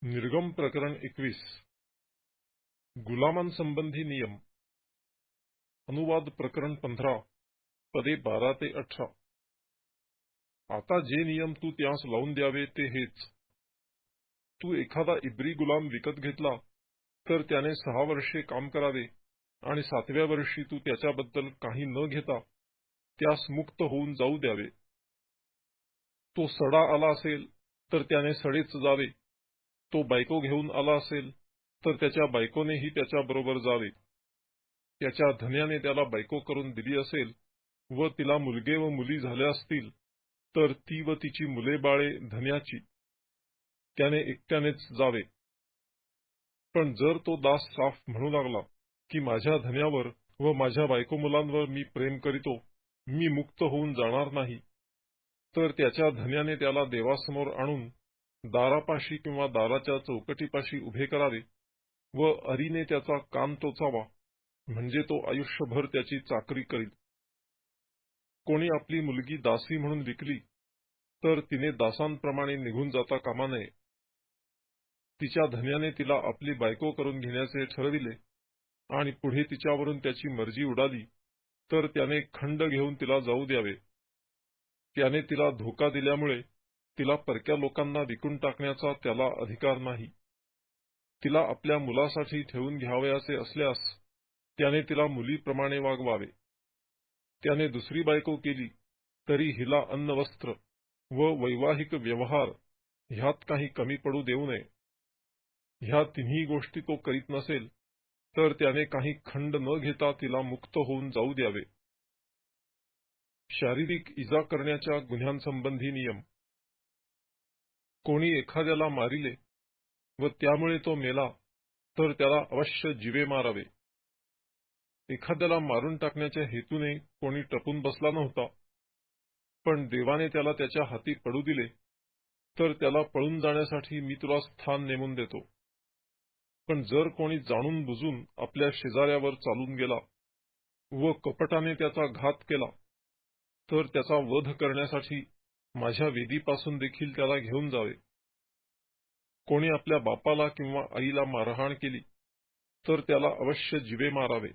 निर्गम प्रकरण 21 गुलामांसंबंधी नियम अनुवाद प्रकरण 15 पदे 12 ते 18 आता जे नियम तू त्यास लावून द्यावे ते हेच. तू एखादा इब्री गुलाम विकत घेतला तर त्याने 6 वर्षे काम करावे आणि 7व्या वर्षी तू त्याच्याबद्दल काही न घेता त्यास मुक्त होऊन जाऊ द्यावे. तो सडा आला असेल तर त्याने सडेच जावे. तो बायको घेऊन आला असेल तर त्याच्या बायकोनेही त्याच्याबरोबर जावे. त्याच्या धन्याने त्याला बायको करून दिली असेल व तिला मुलगे व मुली झाल्या असतील तर ती व तिची मुले बाळे धन्याची, त्याने एकट्यानेच जावे. पण जर तो दास साफ म्हणू लागला की माझ्या धन्यावर व माझ्या बायको मुलांवर मी प्रेम करीतो, मी मुक्त होऊन जाणार नाही, तर त्याच्या धन्याने त्याला देवासमोर आणून दारापाशी किंवा दाराच्या चौकटीपाशी उभे करावे व अरीने त्याचा कान टोचावा, म्हणजे तो आयुष्यभर त्याची चाकरी करील. कोणी आपली मुलगी दासी म्हणून विकली तर तिने दासांप्रमाणे निघून जाता कामा नये. तिच्या धन्याने तिला आपली बायको करून घेण्याचे ठरविले आणि पुढे तिच्यावरून त्याची मर्जी उडाली तर त्याने खंड घेऊन तिला जाऊ द्यावे. त्याने तिला धोका दिल्यामुळे तिला परक्या लोकांना विकून टाकण्याचा त्याला अधिकार नाही. तिला आपल्या मुलासाठी ठेवून घ्यावयाचे असल्यास त्याने तिला मुलीप्रमाणे वागवावे. त्याने दुसरी बायको केली तरी हिला अन्न वस्त्र व वैवाहिक व्यवहार ह्यात काही कमी पडू देऊ नये. ह्या तिन्ही गोष्टी तो करीत नसेल तर त्याने काही खंड न घेता तिला मुक्त होऊन जाऊ द्यावे. शारीरिक इजा करण्याच्या गुन्ह्यांसंबंधी नियम. कोणी एखाद्याला मारिले व त्यामुळे तो मेला तर त्याला अवश्य जीवे मारावे. एखाद्याला मारून टाकण्याच्या हेतूने कोणी टपून बसला नव्हता, पण देवाने त्याला त्याच्या हाती पडू दिले, तर त्याला पळून जाण्यासाठी मी तुला स्थान नेमून देतो. पण जर कोणी जाणून बुजून आपल्या शेजाऱ्यावर चालून गेला व कपटाने त्याचा घात केला, तर त्याचा वध करण्यासाठी माझ्या वेदीपासून देखील त्याला घेऊन जावे. कोणी आपल्या बापाला किंवा आईला मारहाण केली तर त्याला अवश्य जीवे मारावे.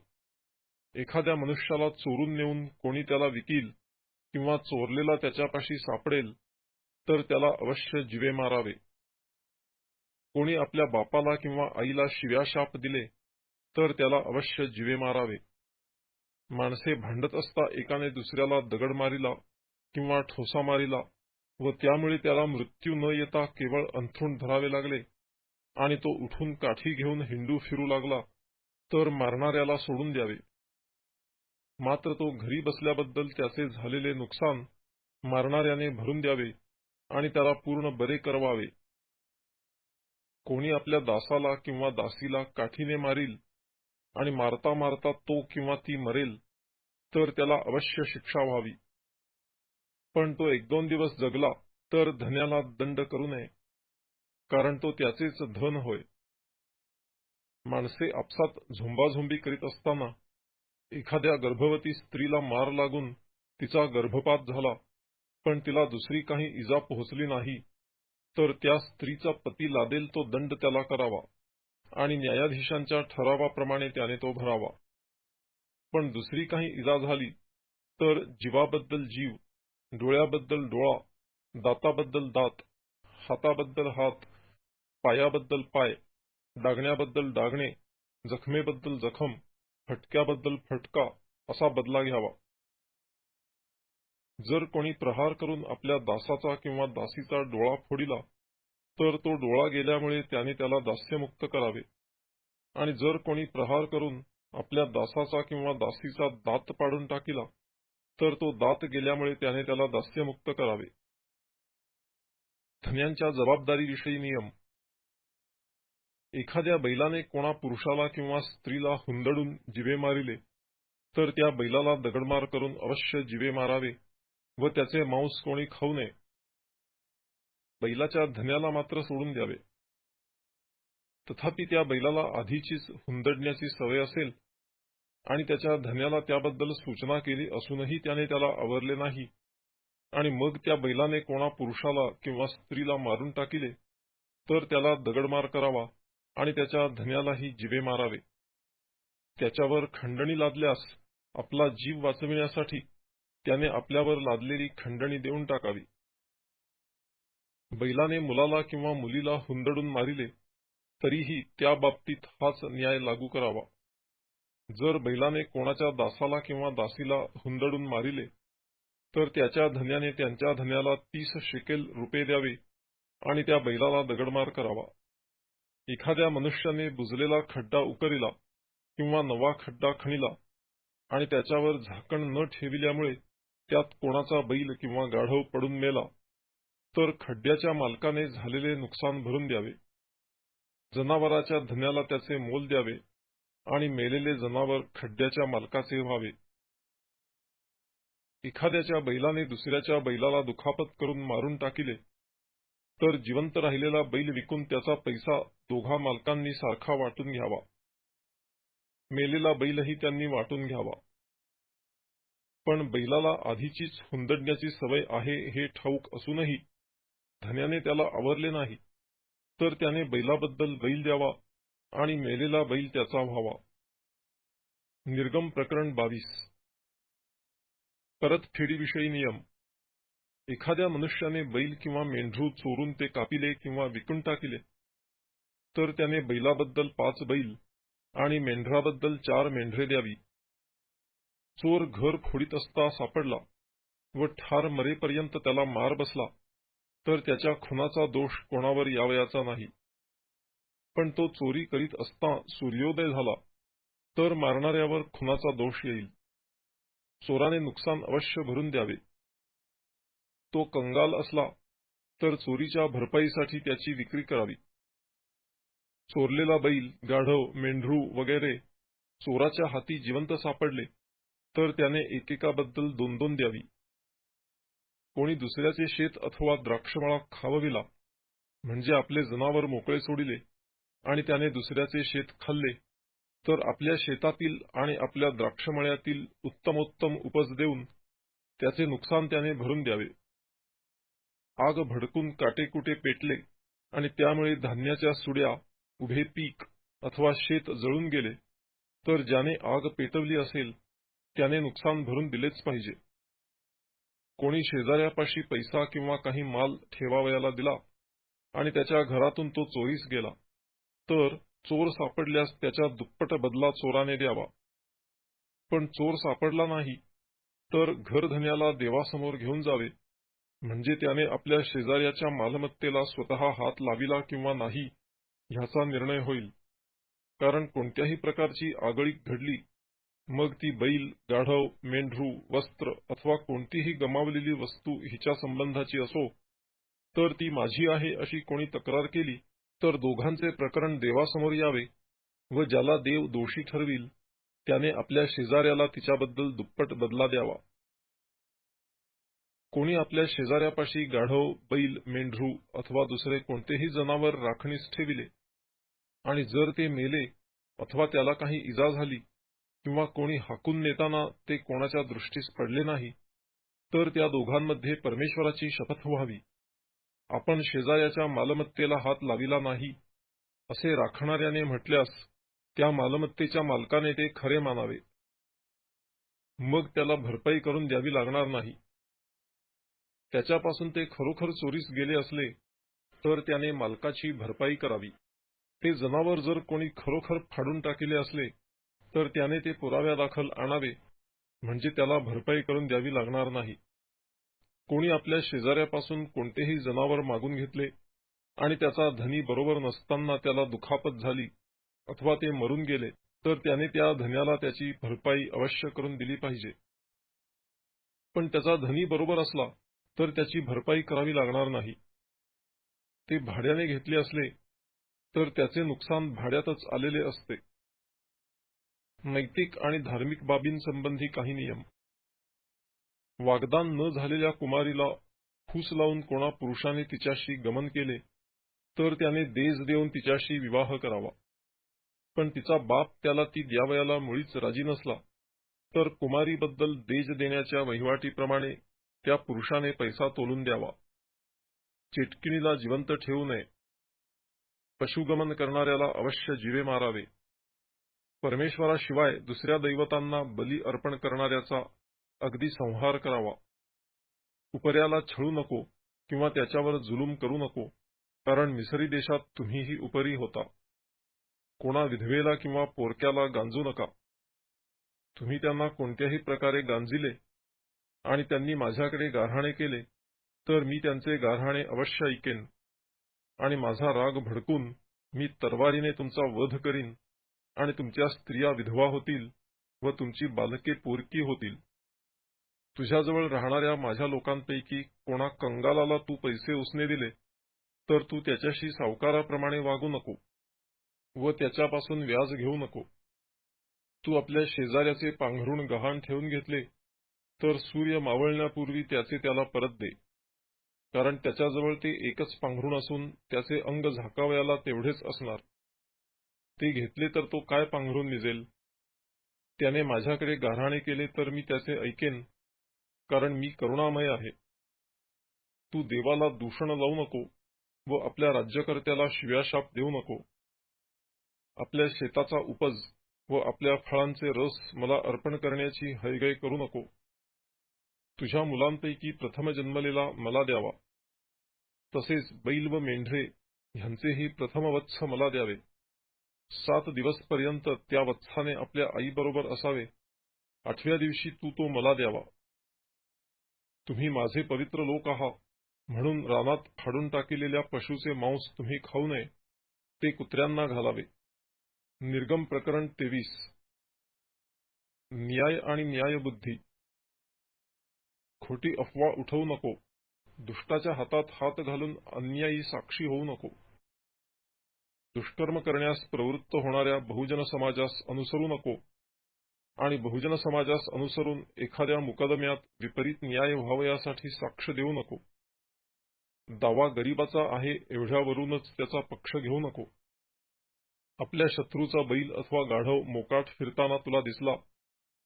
एखाद्या मनुष्याला चोरून नेऊन कोणी त्याला विकील किंवा चोरलेला त्याच्यापाशी सापडेल तर त्याला अवश्य जीवे मारावे. कोणी आपल्या बापाला किंवा आईला शिव्याशाप दिले तर त्याला अवश्य जीवे मारावे. माणसे भांडत असता एकाने दुसऱ्याला दगड मारिला किंवा ठोसा मारिला व त्यामुळे त्याला मृत्यू न येता केवळ अंथरूण धरावे लागले आणि तो उठून काठी घेऊन हिंडू फिरू लागला, तर मारणाऱ्याला सोडून द्यावे. मात्र तो घरी बसल्याबद्दल त्याचे झालेले नुकसान मारणाऱ्याने भरून द्यावे आणि त्याला पूर्ण बरे करवावे. कोणी आपल्या दासाला किंवा दासीला काठीने मारील आणि मारता मारता तो किंवा ती मरेल तर त्याला अवश्य शिक्षा व्हावी. पण तो 1-2 दिवस जगला तर धन्याला दंड करू नये, कारण तो त्याचेच धन होय. माणसे आपसात झुंबाझुंबी करीत असताना एखाद्या गर्भवती स्त्रीला मार लागून तिचा गर्भपात झाला, पण तिला दुसरी काही इजा पोहोचली नाही, तर त्या स्त्रीचा पती लादेल तो दंड त्याला करावा आणि न्यायाधीशांच्या ठरावाप्रमाणे त्याने तो भरावा. पण दुसरी काही इजा झाली तर जीवाबद्दल जीव, डोळ्याबद्दल डोळा, दाताबद्दल दात, हाताबद्दल हात, पायाबद्दल पाय, डागण्याबद्दल डागणे, जखमेबद्दल जखम, फटक्याबद्दल फटका असा बदला घ्यावा. जर कोणी प्रहार करून आपल्या दासाचा किंवा दासीचा डोळा फोडिला तर तो डोळा गेल्यामुळे त्याने त्याला दास्यमुक्त करावे. आणि जर कोणी प्रहार करून आपल्या दासाचा किंवा दासीचा दात पाडून टाकिला तर तो दात गेल्यामुळे त्याने त्याला दास्यमुक्त करावे. धन्यांच्या जबाबदारीविषयी नियम. एखाद्या बैलाने कोणा पुरुषाला किंवा स्त्रीला हुंदडून जीवे मारिले तर त्या बैलाला दगडमार करून अवश्य जीवे मारावे व त्याचे मांस कोणी खाऊ नये. बैलाच्या धन्याला मात्र सोडून द्यावे. तथापि त्या बैलाला आधीचीच हुंदडण्याची सवय असेल आणि त्याच्या धन्याला त्याबद्दल सूचना केली असूनही त्याने त्याला आवरले नाही आणि मग त्या बैलाने कोणा पुरुषाला किंवा स्त्रीला मारून टाकिले तर त्याला दगडमार करावा आणि त्याच्या धन्यालाही जिवे मारावे. त्याच्यावर खंडणी लादल्यास आपला जीव वाचविण्यासाठी त्याने आपल्यावर लादलेली खंडणी देऊन टाकावी. बैलाने मुलाला किंवा मुलीला हुंदडून मारिले तरीही त्या बाबतीत हाच न्याय लागू करावा. जर बैलाने कोणाच्या दासाला किंवा दासीला हुंदडून मारिले तर त्याच्या धन्याने त्यांच्या धन्याला 30 शेकेल रुपये द्यावे आणि त्या बैलाला दगडमार करावा. एखाद्या मनुष्याने बुजलेला खड्डा उकरिला किंवा नवा खड्डा खणिला आणि त्याच्यावर झाकण न ठेविल्यामुळे त्यात कोणाचा बैल किंवा गाढव पडून मेला तर खड्ड्याच्या मालकाने झालेले नुकसान भरून द्यावे. जनावराच्या धन्याला त्याचे मोल द्यावे आणि मेलेले जनावर खड्ड्याच्या मालकाचे व्हावे. एखाद्याच्या बैलाने दुसऱ्याच्या बैलाला दुखापत करून मारून टाकिले तर जिवंत राहिलेला बैल विकून त्याचा पैसा दोघा मालकांनी सारखा वाटून घ्यावा. मेलेला बैलही त्यांनी वाटून घ्यावा. पण बैलाला आधीचीच हुंदडण्याची सवय आहे हे ठाऊक असूनही धन्याने त्याला आवरले नाही तर त्याने बैलाबद्दल बैल द्यावा आणि मेलेला बैल त्याचा व्हावा. निर्गम प्रकरण 22. परतफेडीविषयी नियम. एखाद्या मनुष्याने बैल किंवा मेंढरू चोरून ते कापिले किंवा विकून टाकिले तर त्याने बैलाबद्दल 5 बैल आणि मेंढराबद्दल 4 मेंढरे द्यावी. चोर घर फोडीत असता सापडला व ठार मरेपर्यंत त्याला मार बसला तर त्याच्या खुनाचा दोष कोणावर यावयाचा नाही. पण तो चोरी करीत असता सूर्योदय झाला तर मारणाऱ्यावर खुनाचा दोष येईल. चोराने नुकसान अवश्य भरून द्यावे. तो कंगाल असला तर चोरीच्या भरपाईसाठी त्याची विक्री करावी. चोरलेला बैल, गाढव, मेंढरू वगैरे चोराच्या हाती जिवंत सापडले तर त्याने एकेकाबद्दल 2-2 द्यावी. कोणी दुसऱ्याचे शेत अथवा द्राक्षमळा खावविला म्हणजे आपले जनावर मोकळे सोडिले आणि त्याने दुसऱ्याचे शेत खाल्ले तर आपल्या शेतातील आणि आपल्या द्राक्षमळ्यातील उत्तमोत्तम उपज देऊन त्याचे नुकसान त्याने भरून द्यावे. आग भडकून काटेकुटे पेटले आणि त्यामुळे धान्याच्या सुड्या, उभे पीक अथवा शेत जळून गेले तर ज्याने आग पेटवली असेल त्याने नुकसान भरून दिलेच पाहिजे. कोणी शेजाऱ्यापाशी पैसा किंवा काही माल ठेवावयाला दिला आणि त्याच्या घरातून तो चोरीस गेला तर चोर सापडल्यास त्याच्या दुप्पट बदला चोराने द्यावा. पण चोर सापडला नाही तर घरधन्याला देवासमोर घेऊन जावे म्हणजे त्याने आपल्या शेजाऱ्याच्या मालमत्तेला स्वतः हात लाविला किंवा नाही ह्याचा निर्णय होईल. कारण कोणत्याही प्रकारची आगळीक घडली, मग ती बैल, गाढव, मेंढरू, वस्त्र अथवा कोणतीही गमावलेली वस्तू हिच्या संबंधाची असो तर ती माझी आहे अशी कोणी तक्रार केली तर दोघांचे प्रकरण देवासमोर यावे व ज्याला देव दोषी ठरविल त्याने आपल्या शेजाऱ्याला तिच्याबद्दल दुप्पट बदला द्यावा. कोणी आपल्या शेजाऱ्यापाशी गाढव, बैल, मेंढरू अथवा दुसरे कोणतेही जनावर राखणीस ठेविले आणि जर ते मेले अथवा त्याला काही इजा झाली किंवा कोणी हाकून नेताना ते कोणाच्या दृष्टीस पडले नाही तर त्या दोघांमध्ये परमेश्वराची शपथ व्हावी. आपण शेजाऱ्याच्या मालमत्तेला हात लाविला नाही असे राखणाऱ्याने म्हटल्यास त्या मालमत्तेच्या मालकाने ते खरे मानावे. मग त्याला भरपाई करून द्यावी लागणार नाही. त्याच्यापासून ते खरोखर चोरीस गेले असले तर त्याने मालकाची भरपाई करावी. ते जनावर जर कोणी खरोखर फाडून टाकले असले तर त्याने ते पुराव्यादाखल आणावे म्हणजे त्याला भरपाई करून द्यावी लागणार नाही. कोणी आपल्या शेजाऱ्यापासून कोणतेही जनावर मागून घेतले आणि त्याचा धनी बरोबर नसताना त्याला दुखापत झाली अथवा ते मरून गेले तर त्याने त्या धन्याला त्याची भरपाई अवश्य करून दिली पाहिजे. पण त्याचा धनी बरोबर असला तर त्याची भरपाई करावी लागणार नाही. ते भाड्याने घेतले असले तर त्याचे नुकसान भाड्यातच आलेले असते. नैतिक आणि धार्मिक बाबींसंबंधी काही नियम. वागदान न झालेल्या कुमारीला फूस लावून कोणा पुरुषाने तिच्याशी गमन केले तर त्याने देज देऊन तिच्याशी विवाह करावा. पण तिचा बाप त्याला ती द्यावयाला मुळीच राजी नसला तर कुमारीबद्दल देज देण्याच्या वहिवाटीप्रमाणे त्या पुरुषाने पैसा तोलून द्यावा. चेटकिणीला जिवंत ठेवू नये. पशुगमन करणाऱ्याला अवश्य जीवे मारावे. परमेश्वराशिवाय दुसऱ्या दैवतांना बली अर्पण करणाऱ्याचा अगदी संहार करावा. उपऱ्याला छळू नको किंवा त्याच्यावर जुलूम करू नको, कारण मिसरी देशात तुम्हीही उपरी होता. कोणा विधवेला किंवा पोरक्याला गांजू नका. तुम्ही त्यांना कोणत्याही प्रकारे गांजिले आणि त्यांनी माझ्याकडे गाऱ्हाणे केले, तर मी त्यांचे गाऱ्हाणे अवश्य ऐकेन आणि माझा राग भडकून मी तलवारीने तुमचा वध करीन आणि तुमच्या स्त्रिया विधवा होतील व तुमची बालके पोरकी होतील. तुझ्याजवळ राहणाऱ्या माझ्या लोकांपैकी कोणा कंगालाला तू पैसे उसने दिले, तर तू त्याच्याशी सावकाराप्रमाणे वागू नको व त्याच्यापासून व्याज घेऊ नको. तू आपल्या शेजाऱ्याचे पांघरुण गहाण ठेवून घेतले, तर सूर्य मावळण्यापूर्वी त्याचे त्याला परत दे, कारण त्याच्याजवळ ते एकच पांघरुण असून त्याचे अंग झाकावयाला तेवढेच असणार. ते घेतले तर तो काय पांघरून निजेल. त्याने माझ्याकडे गाऱ्हाणे केले तर मी त्याचे ऐकेन, कारण मी करुणामय आहे. तू देवाला दूषण लावू नको व आपल्या राज्यकर्त्याला शिव्याशाप देऊ नको. आपल्या शेताचा उपज व आपल्या फळांचे रस मला अर्पण करण्याची हयगय करू नको. तुझ्या मुलांपैकी प्रथम जन्मलेला मला द्यावा. तसेच बैल व मेंढरे ह्यांचेही प्रथम वत्स मला द्यावे. 7 दिवसपर्यंत त्या वत्साने आपल्या आईबरोबर असावे. 8व्या दिवशी तू तो मला द्यावा. तुम्ही माझे पवित्र लोक आहात, म्हणून रानात फाडून टाकलेल्या पशुचे मांस तुम्ही खाऊ नये, ते कुत्र्यांना घालावे. निर्गम प्रकरण 23. न्याय आणि न्यायबुद्धी. खोटी अफवा उठवू नको. दुष्टाच्या हातात हात घालून अन्यायी साक्षी होऊ नको. दुष्कर्म करण्यास प्रवृत्त होणाऱ्या बहुजन समाजास अनुसरू नको आणि बहुजन समाजास अनुसरून एखाद्या मुकदम्यात विपरीत न्याय व्हावयासाठी साक्ष देऊ नको. दावा गरीबाचा आहे एवढ्यावरूनच त्याचा पक्ष घेऊ नको. आपल्या शत्रूचा बैल अथवा गाढव मोकाट फिरताना तुला दिसला,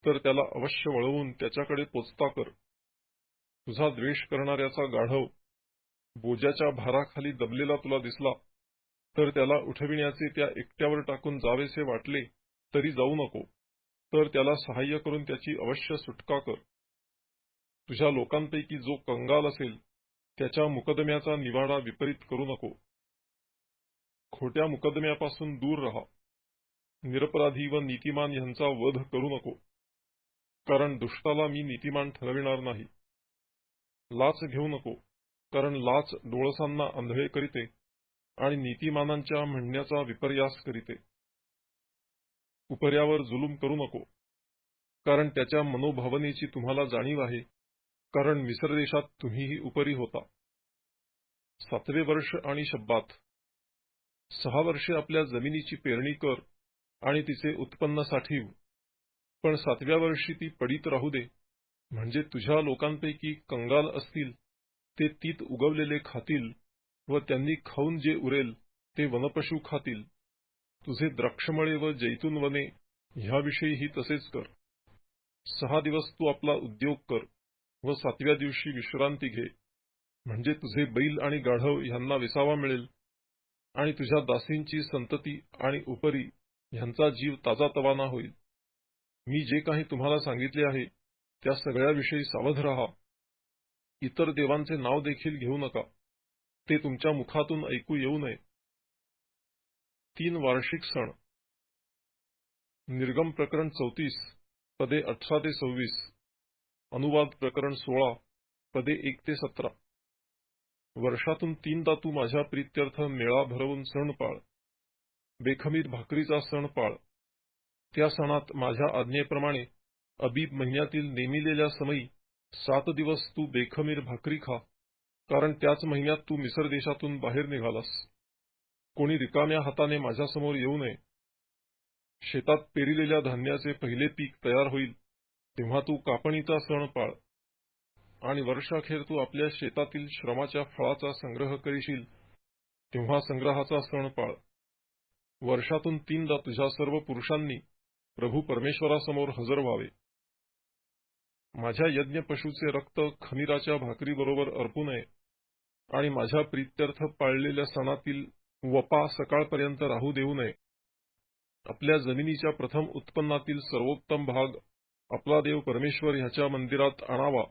तर त्याला अवश्य वळवून त्याच्याकडे पोचता कर. तुझा द्वेष करणाऱ्याचा गाढव बोजाच्या भाराखाली दबलेला तुला दिसला, तर त्याला उठविण्याचे त्या एकट्यावर टाकून जावेसे वाटले तरी जाऊ नको, तर त्याला सहाय्य करून त्याची अवश्य सुटका कर. तुझ्या लोकांपैकी जो कंगाल असेल, त्याच्या मुकदम्याचा निवाडा विपरीत करू नको. खोट्या मुकदम्यापासून दूर राहा. निरपराधी व नीतिमान यांचा वध करू नको, कारण दुष्टाला मी नीतिमान ठरविणार नाही. लाच घेऊ नको, कारण लाच डोळसांना आंधळे करीते आणि नीतिमानांच्या म्हणण्याचा विपर्यास करीते. उपऱ्यावर जुलूम करू नको, कारण त्याच्या मनोभावनेची तुम्हाला जाणीव आहे, कारण मिस्र देशात तुम्हीही उपरी होता. 7वे वर्ष आणि शब्बात. 6 वर्षे आपल्या जमिनीची पेरणी कर आणि तिचे उत्पन्न साठीव, पण 7व्या वर्षी ती पडीत राहू दे, म्हणजे तुझ्या लोकांपैकी कंगाल असतील ते तीत उगवलेले खातील व त्यांनी खाऊन जे उरेल ते वनपशु खातील. तुझे द्राक्षमळे व जैतून वने ह्याविषयीही तसेच कर. 6 दिवस तू आपला उद्योग कर व 7व्या दिवशी विश्रांती घे, म्हणजे तुझे बैल आणि गाढव ह्यांना विसावा मिळेल आणि तुझ्या दासींची संतती आणि उपरी ह्यांचा जीव ताजातवाना होईल. मी जे काही तुम्हाला सांगितले आहे त्या सगळ्याविषयी सावध राहा. इतर देवांचे नाव देखील घेऊ नका, ते तुमच्या मुखातून ऐकू येऊ नये. 3 वार्षिक सण. निर्गम प्रकरण 34 पदे 18 ते 26. अनुवाद प्रकरण 16 पदे 1 ते 17. वर्षातून 3दा तू माझ्या प्रीत्यर्थ मेळा भरवून सण पाळ. बेखमीर भाकरीचा सण पाळ. त्या सणात माझ्या आज्ञेप्रमाणे अबीब महिन्यातील नेमिलेल्या समयी 7 दिवस तू बेखमीर भाकरी खा, कारण त्याच महिन्यात तू मिस्र देशातून बाहेर निघालास. कोणी रिकाम्या हाताने माझ्यासमोर येऊ नये. शेतात पेरिलेल्या धान्याचे पहिले पीक तयार होईल, तेव्हा तू कापणीचा सण पाळ. आणि वर्षाखेर तू आपल्या शेतातील श्रमाच्या फळाचा संग्रह करीशील, तेव्हा संग्रहाचा सण पाळ. वर्षातून 3दा तुझ्या सर्व पुरुषांनी प्रभू परमेश्वरासमोर हजर व्हावे. माझ्या यज्ञ पशूचे रक्त खमीराच्या भाकरीबरोबर अर्पू नये आणि माझ्या प्रीत्यर्थ पाळलेल्या सणातील वपा सकाळपर्यंत राहू देऊ नये. आपल्या जमिनीच्या प्रथम उत्पन्नातील सर्वोत्तम भाग आपला देव परमेश्वर ह्याच्या मंदिरात आणावा.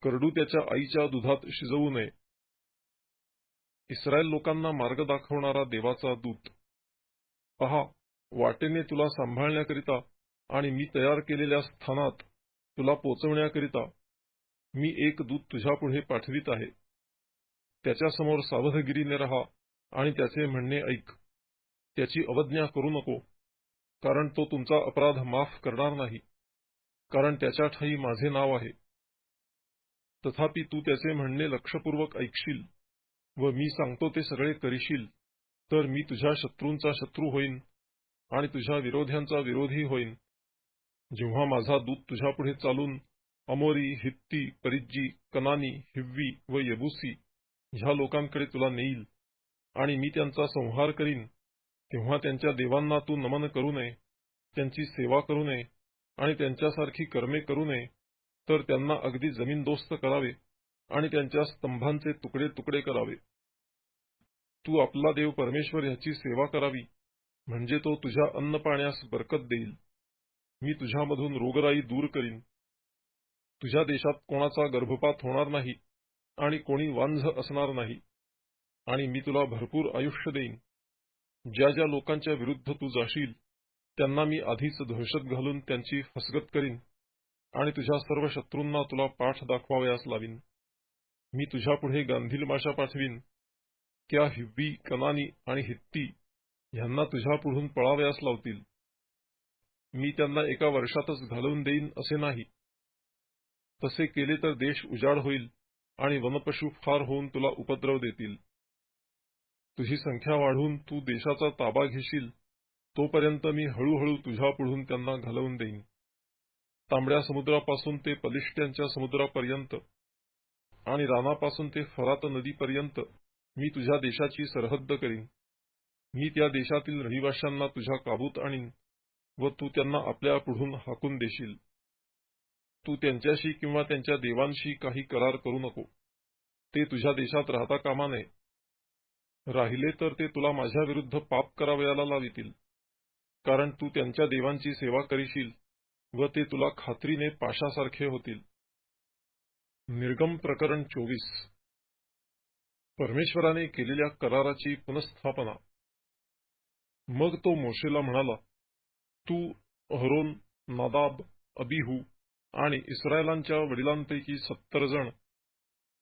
करडू त्याच्या आईच्या दुधात शिजवू नये. इस्रायल लोकांना मार्ग दाखवणारा देवाचा दूत. पहा, वाटेने तुला सांभाळण्याकरिता आणि मी तयार केलेल्या स्थानात तुला पोचवण्याकरिता मी एक दूत तुझ्यापुढे पाठवित आहे. त्याच्यासमोर सावधगिरीने रहा आणि त्याचे म्हणणे ऐक. त्याची अवज्ञा करू नको, कारण तो तुमचा अपराध माफ करणार नाही, कारण त्याच्या ठायी माझे नाव आहे. तथापि तू त्याचे म्हणणे लक्षपूर्वक ऐकशील व मी सांगतो ते सगळे करीशील, तर मी तुझ्या शत्रूंचा शत्रू होईन आणि तुझ्या विरोध्यांचा विरोधी होईन. जेव्हा माझा दूत तुझ्यापुढे चालून अमोरी, हित्ती, परिज्जी, कनानी, हिव्वी व यबुसी ह्या लोकांकडे तुला नेईल आणि मी त्यांचा संहार करीन, तेव्हा त्यांच्या देवांना तू नमन करू नये, त्यांची सेवा करू नये आणि त्यांच्यासारखी कर्मे करू नये, तर त्यांना अगदी जमीनदोस्त करावे आणि त्यांच्या स्तंभांचे तुकडे तुकडे करावे. तू आपला देव परमेश्वर ह्याची सेवा करावी, म्हणजे तो तुझ्या अन्नपाण्यास बरकत देईल. मी तुझ्यामधून रोगराई दूर करीन. तुझ्या देशात कोणाचा गर्भपात होणार नाही आणि कोणी वांझ असणार नाही, आणि मी तुला भरपूर आयुष्य देईन. ज्या ज्या लोकांच्या विरुद्ध तू जाशील त्यांना मी आधीच दहशत घालून त्यांची फसगत करीन आणि तुझ्या सर्व शत्रूंना तुला पाठ दाखवावयास लावीन. मी तुझ्यापुढे गांधील माशा पाठवीन. त्या हिव्वी, कनानी आणि हित्ती ह्यांना तुझ्यापुढून पळावयास लावतील. मी त्यांना एका वर्षातच घालवून देईन असे नाही. तसे केले तर देश उजाड होईल आणि वनपशु फार होऊन तुला उपद्रव देतील. तुझी संख्या वाढून तू देशाचा ताबा घेशील, तोपर्यंत मी हळूहळू तुझ्यापुढून त्यांना घालवून देईन. तांबड्या समुद्रापासून ते पलिष्ट्यांच्या समुद्रापर्यंत आणि रानापासून ते फरात नदीपर्यंत मी तुझ्या देशाची सरहद्द करीन. मी त्या देशातील रहिवाशांना तुझ्या काबूत आणीन व तू त्यांना आपल्या पुढून हाकून देशील. तू त्यांच्याशी किंवा त्यांच्या देवांशी काही करार करू नको. ते तुझ्या देशात राहता कामा नये. राहिले तर ते तुला माझ्या विरुद्ध पाप करावयाला लावितील, कारण तू त्यांच्या देवांची सेवा करीशील व ते तुला खात्रीने पाशासारखे होतील. निर्गम प्रकरण 24. परमेश्वराने केलेल्या कराराची पुनःस्थापना. मग तो मोशेला म्हणाला, तू, अहरोन, नादाब, अबिहू आणि इस्रायलांच्या वडिलांपैकी 70 जण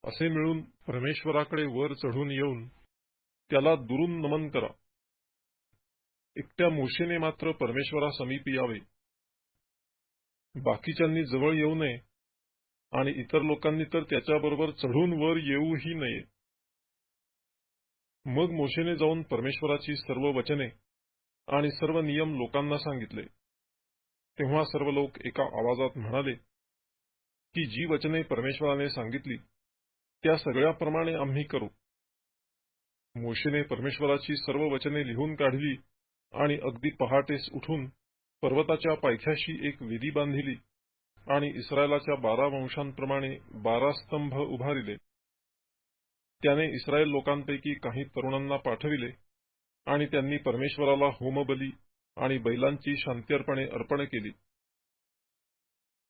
असे मिळून परमेश्वराकडे वर चढून येऊन त्याला दुरून नमन करा. एकट्या मोशेने मात्र परमेश्वरासमीपी यावे. बाकीच्यांनी जवळ येऊ नये आणि इतर लोकांनी तर त्याच्याबरोबर चढून वर येऊही नये. मग मोशेने जाऊन परमेश्वराची सर्व वचने आणि सर्व नियम लोकांना सांगितले. तेव्हा सर्व लोक एका आवाजात म्हणाले की जी वचने परमेश्वराने सांगितली त्या सगळ्याप्रमाणे आम्ही करू. मोशेने परमेश्वराची सर्व वचने लिहून काढली आणि अगदी पहाटेस उठून पर्वताच्या पायथ्याशी एक वेदी बांधिली आणि इस्रायलाच्या 12 वंशांप्रमाणे 12 स्तंभ उभारिले. त्याने इस्रायल लोकांपैकी काही तरुणांना पाठविले आणि त्यांनी परमेश्वराला होमबली आणि बैलांची शांत्यर्पणे अर्पण केली.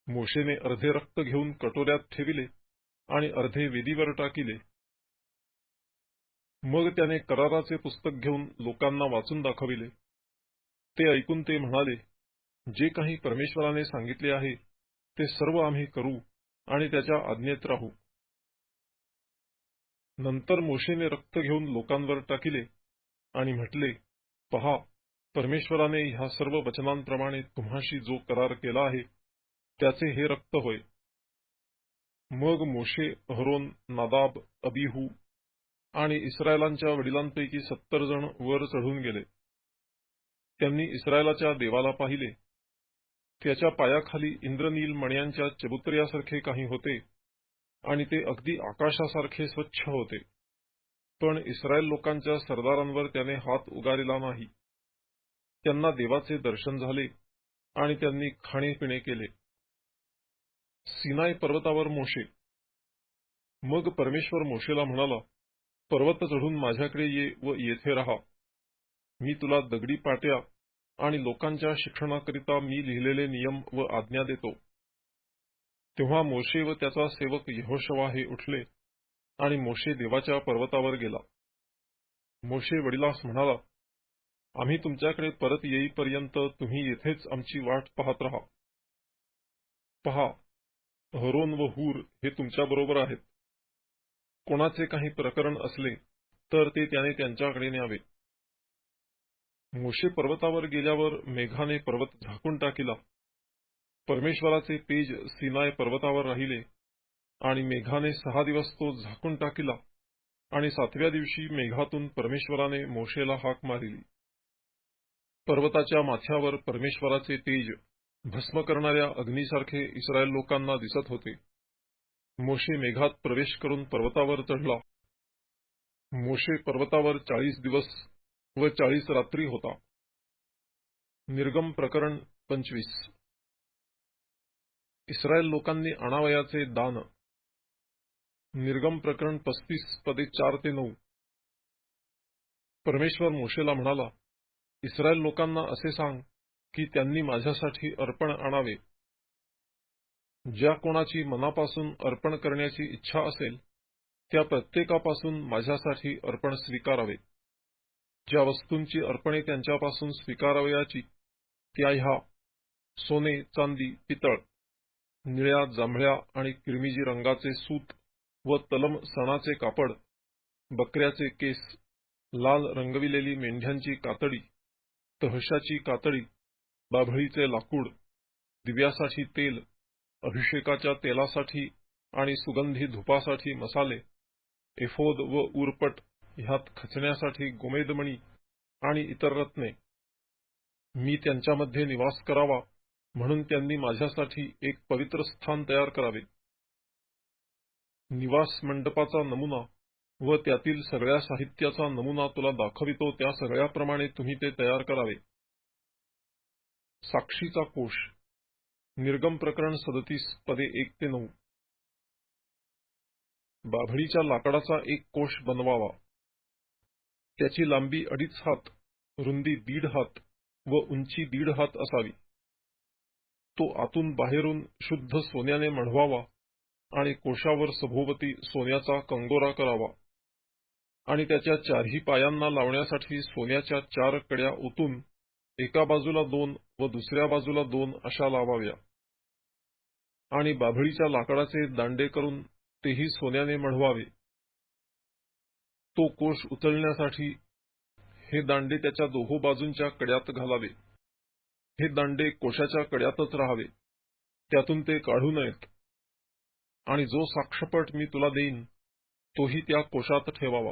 मोशेने अर्धे रक्त घेऊन कटोऱ्यात ठेविले आणि अर्धे वेदीवर टाकिले. मग त्याने कराराचे पुस्तक घेऊन लोकांना वाचून दाखविले. ते ऐकून ते म्हणाले, जे काही परमेश्वराने सांगितले आहे ते सर्व आम्ही करू आणि त्याच्या आज्ञेत राहू. नंतर मोशेने रक्त घेऊन लोकांवर टाकिले आणि म्हटले, पहा, परमेश्वराने ह्या सर्व वचनांप्रमाणे तुम्हाशी जो करार केला आहे त्याचे हे रक्त होय. मग मोशे, अहरोन, नादाब, अबिहू आणि इस्रायलांच्या वडिलांपैकी 70 जण वर चढून गेले. त्यांनी इस्रायलाच्या देवाला पाहिले. त्याच्या पायाखाली इंद्रनील मण्यांच्या चबुतऱ्यासारखे काही होते आणि ते अगदी आकाशासारखे स्वच्छ होते. पण इस्रायल लोकांच्या सरदारांवर त्याने हात उगारला नाही. त्यांना देवाचे दर्शन झाले आणि त्यांनी खाणेपिणे केले. सिनाय पर्वतावर मोशे. मग परमेश्वर मोशेला म्हणाला, पर्वत चढून माझ्याकडे ये व येथे राहा. मी तुला दगडी पाट्या आणि लोकांच्या शिक्षणाकरिता मी लिहिलेले नियम व आज्ञा देतो. तेव्हा मोशे व त्याचा सेवक यहोशुवा हे उठले आणि मोशे देवाच्या पर्वतावर गेला. मोशे वडिलास म्हणाला, आम्ही तुमच्याकडे परत येईपर्यंत तुम्ही येथेच आमची वाट पाहत राहा. पहा, हरोन व हूर हे तुमच्याबरोबर आहेत. कोणाचे काही प्रकरण असले तर ते त्याने त्यांच्याकडे न्यावे. मोशे पर्वतावर गेल्यावर मेघाने पर्वत झाकून टाकिला. परमेश्वराचे तेज सिनाय पर्वतावर राहिले आणि मेघाने 6 दिवस तो झाकून टाकिला आणि 7व्या दिवशी मेघातून परमेश्वराने मोशेला हाक मारली. पर्वताच्या माथ्यावर परमेश्वराचे तेज भस्म करणाऱ्या अग्नीसारखे इस्रायल लोकांना दिसत होते. मोशे मेघात प्रवेश करून पर्वतावर चढला. मोशे पर्वतावर 40 दिवस व 40 रात्री होता. निर्गम प्रकरण 25. इस्रायल लोकांनी आणावयाचे दान. निर्गम प्रकरण 35 पदे 4 ते 9. परमेश्वर मोशेला म्हणाला, इस्रायल लोकांना असे सांग की त्यांनी माझ्यासाठी अर्पण आणावे. ज्या कोणाची मनापासून अर्पण करण्याची इच्छा असेल त्या प्रत्येकापासून माझ्यासाठी अर्पण स्वीकारावे. ज्या वस्तूंची अर्पणे त्यांच्यापासून स्वीकारावयाची त्या ह्या: सोने, चांदी, पितळ, निळ्या, जांभळ्या आणि किरमिजी रंगाचे सूत व तलम सणाचे कापड, बकऱ्याचे केस, लाल रंगविलेली मेंढ्यांची कातडी, तहशाची कातडी, बाभळीचे लाकूड, दिव्यासाठी तेल, अभिषेकाच्या तेलासाठी आणि सुगंधी धुपासाठी मसाले, एफोद व उरपट ह्यात खचण्यासाठी गोमेदमणी आणि इतर रत्ने. मी त्यांच्यामध्ये निवास करावा म्हणून त्यांनी माझ्यासाठी एक पवित्र स्थान तयार करावे. निवास मंडपाचा नमुना व त्यातील सगळ्या साहित्याचा नमुना तुला दाखवितो त्या सगळ्याप्रमाणे तुम्ही ते तयार करावे. साक्षीचा कोश. निर्गम प्रकरण 37 पदे 1 ते 9. बाभळीच्या लाकडाचा एक कोश बनवावा. त्याची लांबी 2.5 हात, रुंदी 1.5 हात व उंची 1.5 हात असावी. तो आतून बाहेरून शुद्ध सोन्याने मढवावा आणि कोशावर सभोवती सोन्याचा कंगोरा करावा आणि त्याच्या 4ही पायांना लावण्यासाठी सोन्याच्या 4 कड्या ओतून एका बाजूला 2 व दुसऱ्या बाजूला 2 अशा लावाव्या आणि बाभळीच्या लाकडाचे दांडे करून तेही सोन्याने मढवावे. तो कोश उचलण्यासाठी हे दांडे त्याच्या दोहो बाजूंच्या कड्यात घालावे. हे दांडे कोशाच्या कड्यातच राहावे, त्यातून ते काढू नयेत. आणि जो साक्षपट मी तुला देईन तोही त्या कोशात ठेवावा.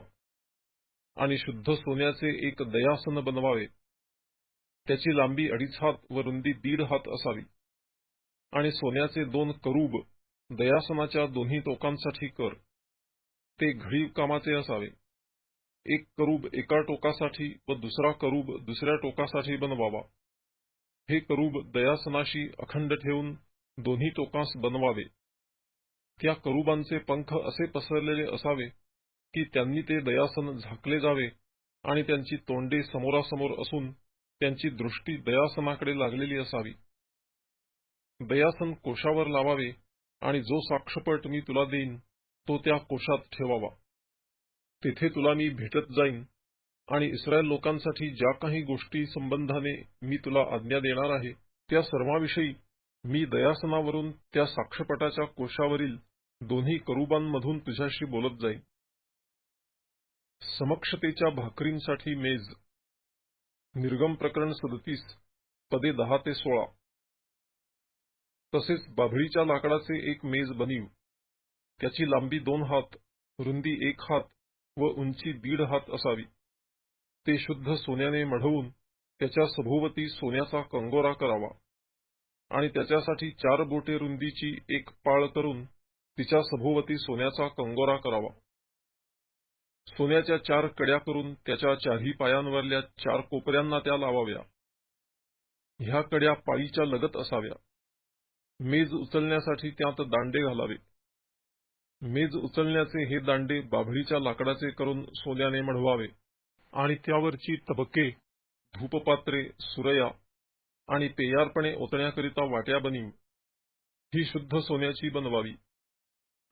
आणि शुद्ध सोन्याचे एक दयासन बनवावे. त्याची लांबी 2.5 हात व रुंदी 1.5 हात असावी. आणि सोन्याचे 2 करूब दयासनाच्या दोन्ही टोकांसाठी कर. ते घडीव कामाचे असावे. एक करूब एका टोकासाठी व दुसरा करूब दुसऱ्या टोकासाठी बनवावा. हे करूब दयासनाशी अखंड ठेवून दोन्ही टोकास बनवावे. त्या करूबांचे पंख असे पसरलेले असावे की त्यांनी ते दयासन झाकले जावे आणि त्यांची तोंडे समोरासमोर असून त्यांची दृष्टी दयासनाकडे लागलेली असावी. दयासन कोशावर लावावे आणि जो साक्षपट मी तुला देईन तो त्या कोशात ठेवावा. तेथे तुला मी भेटत जाईन आणि इस्रायल लोकांसाठी ज्या काही गोष्टी संबंधाने मी तुला आज्ञा देणार आहे त्या सर्वांविषयी मी दयासनावरून त्या साक्षपटाच्या कोशावरील दोन्ही करूबांमधून तुझ्याशी बोलत जाईन. समक्षतेच्या भाकरींसाठी मेज. निर्गम प्रकरण 37 पदे 10 ते 16. तसेच बाभळीच्या लाकडाचे एक मेज बनीव. त्याची लांबी 2 हात, रुंदी 1 हात व उंची 1.5 हात असावी. ते शुद्ध सोन्याने मढवून त्याच्या सभोवती सोन्याचा कंगोरा करावा आणि त्याच्यासाठी 4 बोटे रुंदीची एक पाळ करून तिच्या सभोवती सोन्याचा कंगोरा करावा. सोन्याच्या 4 कड्या करून त्याच्या 4ही पायांवरल्या 4 कोपऱ्यांना त्या लावाव्या. ह्या कड्या पाळीच्या लगत असाव्या. मेज उचलण्यासाठी त्यात दांडे घालावे. मेज उचलण्याचे हे दांडे बाभळीच्या लाकडाचे करून सोन्याने मढवावे आणि त्यावरची तबके, धूपपात्रे, सुरया आणि पेयार्पणे ओतण्याकरिता वाट्या बनीव ही शुद्ध सोन्याची बनवावी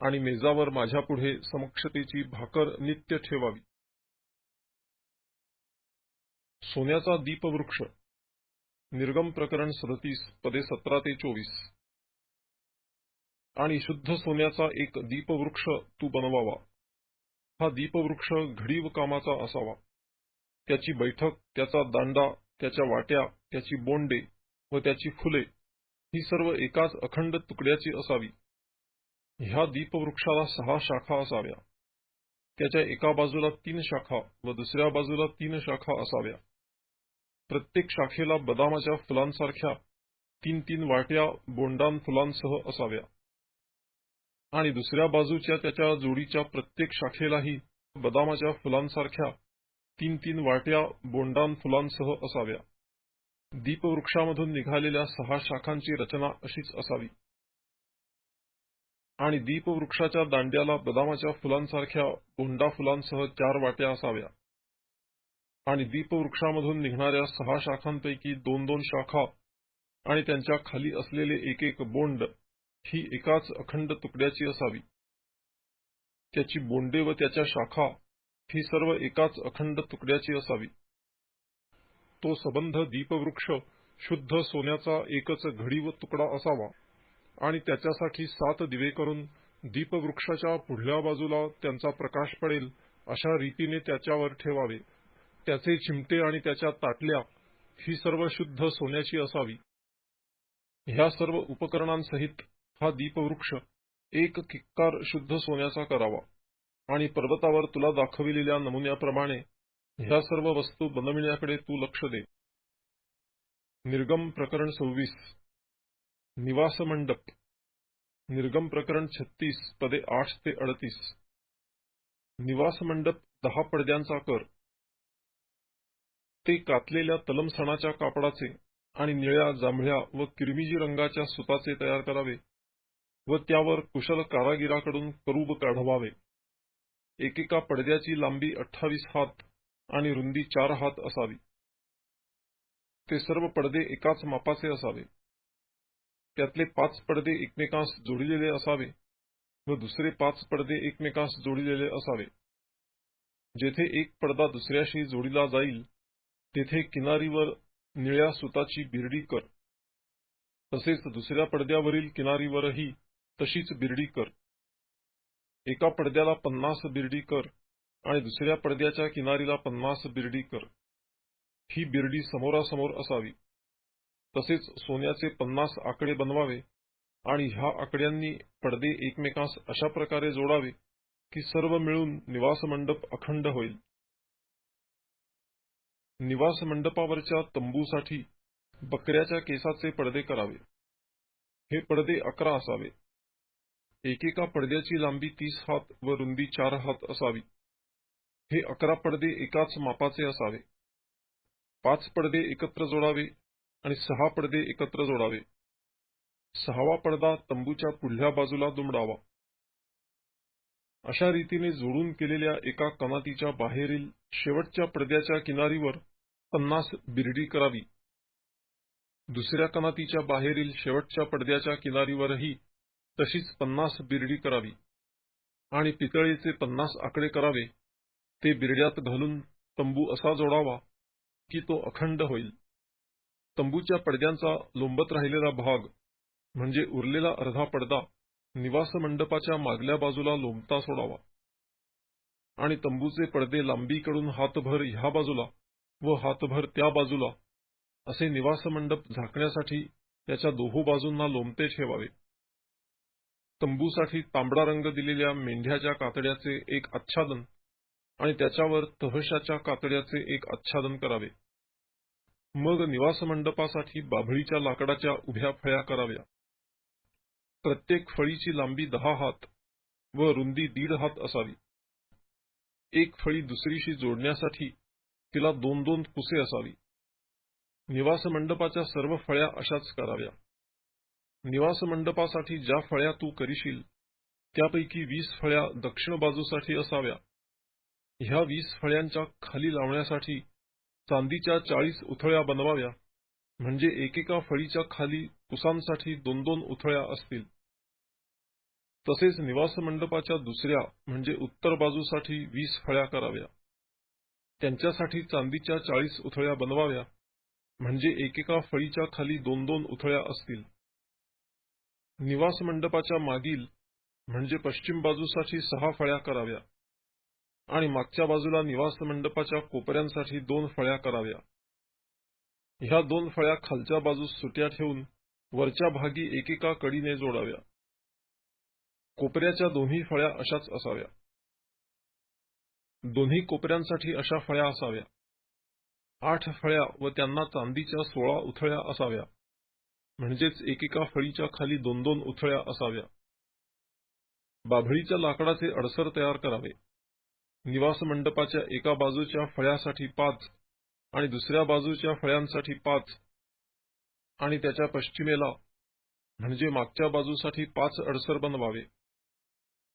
आणि मेजावर माझ्यापुढे समक्षतेची भाकर नित्य ठेवावी. सोन्याचा दीपवृक्ष. निर्गम प्रकरण 37 पदे 17 ते 24. आणि शुद्ध सोन्याचा एक दीपवृक्ष तू बनवावा. हा दीपवृक्ष घडीव कामाचा असावा. त्याची बैठक, त्याचा दांडा, त्याच्या वाट्या, त्याची बोंडे व त्याची फुले ही सर्व एकाच अखंड तुकड्याची असावी. ह्या दीपवृक्षाला 6 शाखा असाव्या. त्याच्या एका बाजूला 3 शाखा व दुसऱ्या बाजूला 3 शाखा असाव्या. प्रत्येक शाखेला बदामाच्या फुलांसारख्या 3-3 वाट्या बोंडान फुलांसह असाव्या आणि दुसऱ्या बाजूच्या त्याच्या जोडीच्या प्रत्येक शाखेलाही बदामाच्या फुलांसारख्या 3-3 वाट्या बोंडान फुलांसह असाव्या. दीपवृक्षामधून निघालेल्या 6 शाखांची रचना अशीच असावी. आणि दीपवृक्षाच्या दांड्याला बदामाच्या फुलांसारख्या बोंडा फुलांसह 4 वाट्या असाव्या. आणि दीपवृक्षामधून निघणाऱ्या 6 शाखांपैकी 2-2 शाखा आणि त्यांच्या खाली असलेले एक बोंड ही एकाच अखंड तुकड्याची असावी. त्याची बोंडे व त्याच्या शाखा ही सर्व एकाच अखंड तुकड्याची असावी. तो सबंध दीपवृक्ष शुद्ध सोन्याचा एकच घडीव तुकडा असावा आणि त्याच्यासाठी 7 दिवे करून दीपवृक्षाच्या पुढल्या बाजूला त्यांचा प्रकाश पडेल अशा रीतीने त्याच्यावर ठेवावे. त्याचे चिमटे आणि त्याच्या ताटल्या ही सर्व शुद्ध सोन्याची असावी. ह्या सर्व उपकरणांसहित हा दीपवृक्ष एक किक्कार शुद्ध सोन्याचा करावा आणि पर्वतावर तुला दाखविलेल्या नमुन्याप्रमाणे ह्या सर्व वस्तू बनविण्याकडे तू लक्ष दे. निर्गम प्रकरण 26. निवास मंडप. निर्गम प्रकरण 36 पदे 8 ते 38. निवास मंडप 10 पडद्यांचा कर. ते कातलेल्या तलमसणाच्या कापडाचे आणि निळ्या, जांभळ्या व किरमिजी रंगाच्या सुताचे तयार करावे व त्यावर कुशल कारागिराकडून करूब काढवावे. एकेका पडद्याची लांबी 28 हात आणि रुंदी 4 हात असावी. ते सर्व पडदे एकाच मापाचे असावे. त्यातले 5 पडदे एकमेकांस जोडलेले असावे व दुसरे 5 पडदे एकमेकांस जोडलेले असावे. जेथे एक पडदा दुसऱ्याशी जोडला जाईल तेथे किनारीवर निळ्या सुताची बिरडी कर. तसेच दुसऱ्या पडद्यावरील किनारीवरही तशीच बिरडी कर. एका पडद्याला 50 बिरडी कर आणि दुसऱ्या पडद्याच्या किनारीला 50 बिरडी कर. ही बिरडी समोरासमोर असावी. तसेच सोन्याचे 50 आकडे बनवावे आणि ह्या आकड्यांनी पडदे एकमेकांस अशा प्रकारे जोडावे की सर्व मिळून निवास मंडप अखंड होईल. निवास मंडपावरच्या तंबूसाठी बकऱ्याच्या केसाचे पडदे करावे. हे पडदे 11 असावे. एकेका पडद्याची लांबी 30 हात व रुंदी 4 हात असावी. हे 11 पडदे एकाच मापाचे असावे. 5 पडदे एकत्र जोडावे आणि 6 पडदे एकत्र जोडावे. 6वा पडदा तंबूच्या पुढल्या बाजूला दुमडावा. अशा रीतीने जोडून केलेल्या एका कनातीच्या बाहेरील शेवटच्या पडद्याच्या किनारीवर 50 बिरडी करावी. दुसऱ्या कनातीच्या बाहेरील शेवटच्या पडद्याच्या किनारीवरही तशीच 50 बिरडी करावी आणि पितळेचे 50 आकडे करावे. ते बिरड्यात घालून तंबू असा जोडावा की तो अखंड होईल. तंबूच्या पडद्यांचा लोंबत राहिलेला भाग म्हणजे उरलेला अर्धा पडदा निवास मंडपाच्या मागल्या बाजूला लोंबता सोडावा आणि तंबूचे पडदे लांबीकडून हातभर ह्या बाजूला व हातभर त्या बाजूला असे निवास मंडप झाकण्यासाठी त्याच्या दोहो बाजूंना लोंबते ठेवावे. तंबूसाठी तांबडा रंग दिलेल्या मेंढ्याच्या कातड्याचे एक आच्छादन आणि त्याच्यावर तहशाच्या कातड्याचे एक आच्छादन करावे. मग निवास मंडपासाठी बाभळीच्या लाकडाच्या उभ्या फळ्या कराव्या. प्रत्येक फळीची लांबी 10 हात व रुंदी 1.5 हात असावी. एक फळी दुसरीशी जोडण्यासाठी तिला 2-2 कुसे असावी. निवास मंडपाच्या सर्व फळ्या अशाच कराव्या. निवास मंडपासाठी ज्या फळ्या तू करीशील त्यापैकी 20 फळ्या दक्षिण बाजूसाठी असाव्या. ह्या 20 फळ्यांच्या खाली लावण्यासाठी चांदीच्या 40 उथळ्या बनवाव्या, म्हणजे एकेका फळीच्या खाली कुसांसाठी 2-2 उथळ्या असतील. तसेच निवास मंडपाच्या दुसऱ्या म्हणजे उत्तर बाजूसाठी 20 फळ्या कराव्या. त्यांच्यासाठी चांदीच्या 40 उथळ्या बनवाव्या, म्हणजे एकेका फळीच्या खाली 2-2 उथळ्या असतील. निवास मंडपाच्या मागील म्हणजे पश्चिम बाजूसाठी 6 फळ्या कराव्या आणि मागच्या बाजूला निवास मंडपाच्या कोपऱ्यांसाठी 2 फळ्या कराव्या. ह्या 2 फळ्या खालच्या बाजूस सुट्या ठेवून वरच्या भागी एकेका कडीने जोडाव्या. कोपऱ्याच्या दोन्ही फळ्या अशाच असाव्या. दोन्ही कोपऱ्यांसाठी अशा फळ्या असाव्या. 8 फळ्या व त्यांना चांदीच्या 16 उथळ्या असाव्या, म्हणजेच एकेका फळीच्या खाली 2-2 उथळ्या असाव्या. बाभळीच्या लाकडाचे अडसर तयार करावे. निवास मंडपाच्या एका बाजूच्या फळ्यासाठी 5 आणि दुसऱ्या बाजूच्या फळ्यांसाठी 5 आणि त्याच्या पश्चिमेला म्हणजे मागच्या बाजूसाठी 5 अडसर बनवावे.